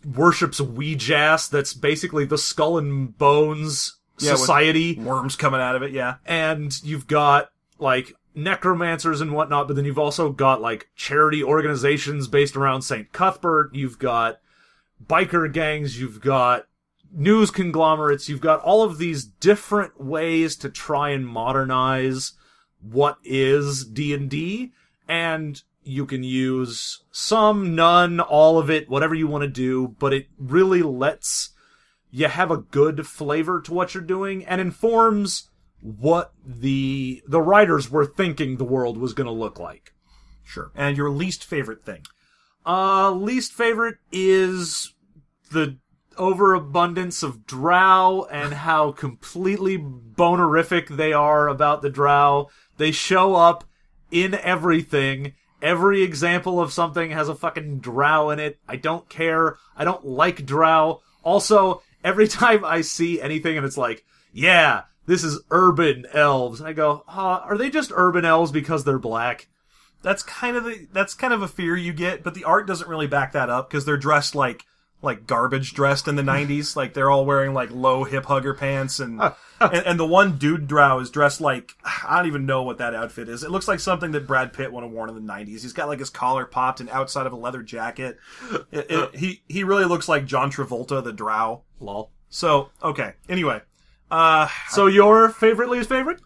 worships Ouija, that's basically the Skull and Bones society. With worms coming out of it, yeah. And you've got, like, necromancers and whatnot, but then you've also got, like, charity organizations based around St. Cuthbert, you've got biker gangs, you've got news conglomerates, you've got all of these different ways to try and modernize what is D&D, and you can use some, none, all of it, whatever you want to do, but it really lets you have a good flavor to what you're doing, and informs what the writers were thinking the world was going to look like. Sure. And your least favorite thing? Least favorite is the overabundance of drow and how completely bonerific they are about the drow. They show up in everything. Every example of something has a fucking drow in it. I don't care. I don't like drow. Also, every time I see anything and it's like, yeah, this is urban elves, I go, are they just urban elves because they're black? That's kind of a fear you get, but the art doesn't really back that up because they're dressed like garbage dressed in the 90s. Like they're all wearing like low hip hugger pants and the one dude drow is dressed like, I don't even know what that outfit is. It looks like something that Brad Pitt would have worn in the 90s. He's got like his collar popped and outside of a leather jacket. He really looks like John Travolta, the drow. Lol. So, okay. Anyway. So your favorite, least favorite?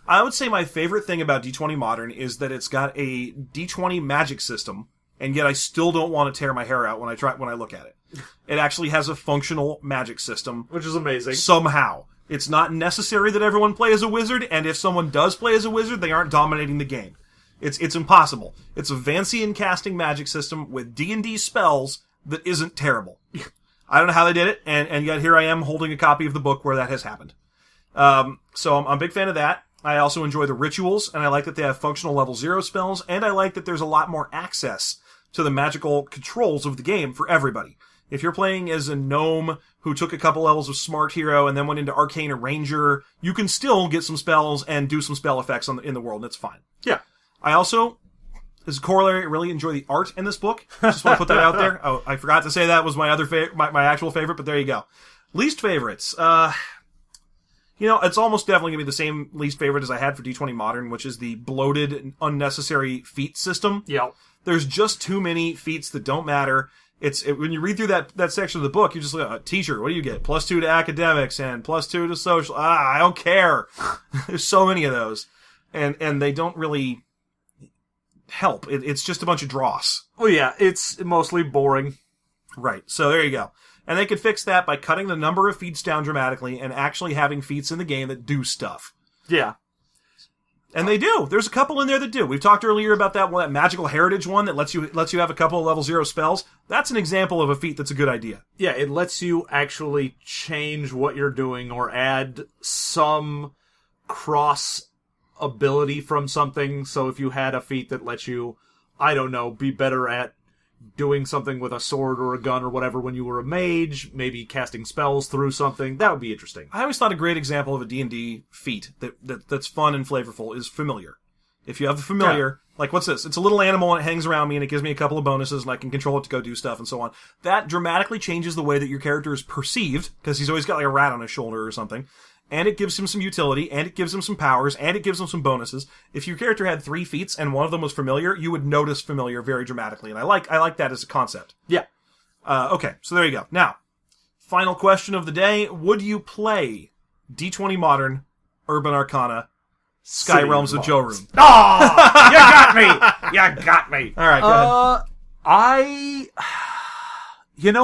I would say my favorite thing about D20 Modern is that it's got a D20 magic system, and yet I still don't want to tear my hair out when I look at it. It actually has a functional magic system. Which is amazing. Somehow. It's not necessary that everyone play as a wizard, and if someone does play as a wizard, they aren't dominating the game. It's impossible. It's a Vancian casting magic system with D&D spells that isn't terrible. I don't know how they did it, and yet here I am holding a copy of the book where that has happened. So I'm a big fan of that. I also enjoy the rituals, and I like that they have functional level 0 spells, and I like that there's a lot more access to the magical controls of the game for everybody. If you're playing as a gnome who took a couple levels of Smart Hero and then went into Arcana Ranger, you can still get some spells and do some spell effects in the world, and it's fine. Yeah. I also, as a corollary, really enjoy the art in this book. Just want to put that out there. Oh, I forgot to say that was my other my actual favorite, but there you go. Least favorites. It's almost definitely going to be the same least favorite as I had for D20 Modern, which is the bloated, unnecessary feat system. Yeah. There's just too many feats that don't matter. When you read through that section of the book, you just like, teacher, what do you get? +2 to academics and +2 to social. I don't care. There's so many of those. And they don't really help. It's just a bunch of dross. Well, yeah, it's mostly boring. Right. So there you go. And they could fix that by cutting the number of feats down dramatically and actually having feats in the game that do stuff. Yeah. And they do. There's a couple in there that do. We've talked earlier about that magical heritage one that lets you have a couple of level 0 spells. That's an example of a feat that's a good idea. Yeah, it lets you actually change what you're doing or add some cross ability from something. So if you had a feat that lets you, I don't know, be better at doing something with a sword or a gun or whatever when you were a mage, maybe casting spells through something, that would be interesting. I always thought a great example of a D&D feat that's fun and flavorful is familiar. If you have the familiar, like what's this? It's a little animal and it hangs around me and it gives me a couple of bonuses and I can control it to go do stuff and so on. That dramatically changes the way that your character is perceived, because he's always got like a rat on his shoulder or something. And it gives him some utility, and it gives him some powers, and it gives him some bonuses. If your character had 3 feats and one of them was familiar, you would notice familiar very dramatically. And I like that as a concept. Yeah. Okay, so there you go. Now, final question of the day. Would you play D20 Modern, Urban Arcana, Sky Realms of Jorun? Oh! You got me! You got me! All right, go ahead.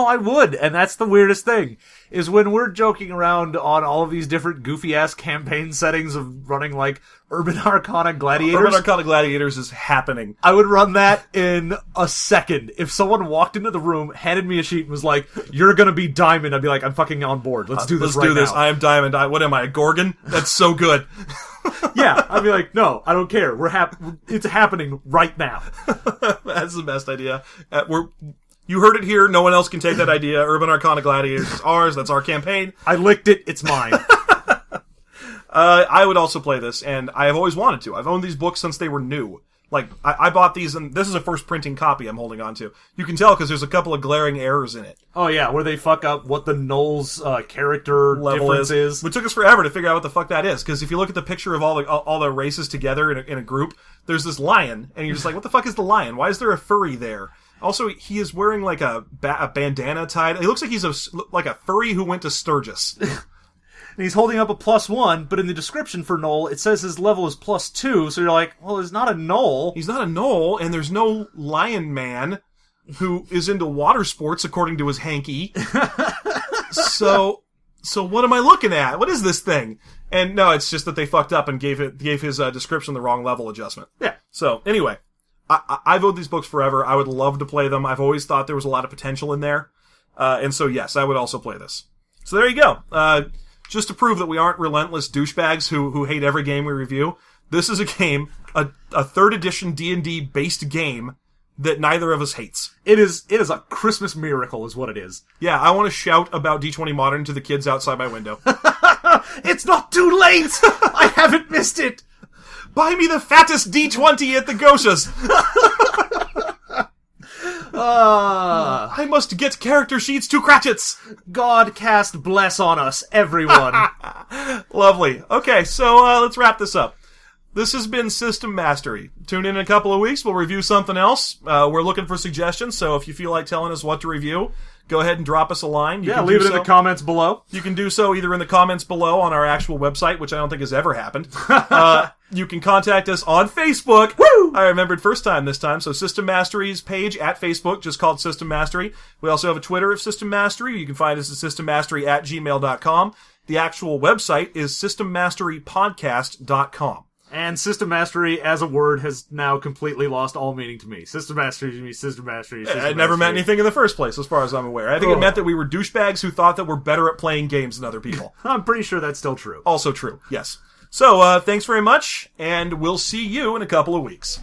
I would, and that's the weirdest thing, is when we're joking around on all of these different goofy-ass campaign settings of running, like, Urban Arcana Gladiators. Urban Arcana Gladiators is happening. I would run that in a second. If someone walked into the room, handed me a sheet, and was like, you're gonna be Diamond, I'd be like, I'm fucking on board. Let's do this right now. Let's do this. I am Diamond. What am I, a Gorgon? That's so good. Yeah, I'd be like, no, I don't care. It's happening right now. That's the best idea. You heard it here. No one else can take that idea. Urban Arcana Gladiators is ours. That's our campaign. I licked it. It's mine. I would also play this, and I have always wanted to. I've owned these books since they were new. Like, I bought these, and this is a first printing copy I'm holding on to. You can tell because there's a couple of glaring errors in it. Oh, yeah, where they fuck up what the Null's character level difference is. It took us forever to figure out what the fuck that is, because if you look at the picture of all the races together in a group, there's this lion, and you're just like, what the fuck is the lion? Why is there a furry there? Also, he is wearing like a bandana tied. He looks like he's like a furry who went to Sturgis. And he's holding up a +1, but in the description for Null, it says his level is +2, so you're like, well, he's not a Null. He's not a Null, and there's no lion man who is into water sports, according to his hanky. So what am I looking at? What is this thing? And no, it's just that they fucked up and gave his description the wrong level adjustment. Yeah. So, anyway. I've owned these books forever. I would love to play them. I've always thought there was a lot of potential in there. And so, yes, I would also play this. So there you go. Just to prove that we aren't relentless douchebags who hate every game we review, this is a game, a 3rd edition D&D based game that neither of us hates. It is a Christmas miracle is what it is. Yeah, I want to shout about D20 Modern to the kids outside my window. It's not too late! I haven't missed it! Buy me the fattest D20 at the Goshas! I must get character sheets to Cratchits! God cast bless on us, everyone. Lovely. Okay, so let's wrap this up. This has been System Mastery. Tune in a couple of weeks, we'll review something else. We're looking for suggestions, so if you feel like telling us what to review, go ahead and drop us a line. You can leave it in the comments below. You can do so either in the comments below on our actual website, which I don't think has ever happened. You can contact us on Facebook. Woo! I remembered first time this time. So System Mastery's page at Facebook, just called System Mastery. We also have a Twitter of System Mastery. You can find us at systemmastery@gmail.com. The actual website is systemmasterypodcast.com. And System Mastery as a word has now completely lost all meaning to me. System Mastery to me, System Mastery. It never meant anything in the first place, as far as I'm aware. I think it meant that we were douchebags who thought that we're better at playing games than other people. I'm pretty sure that's still true. Also true, yes. So, thanks very much, and we'll see you in a couple of weeks.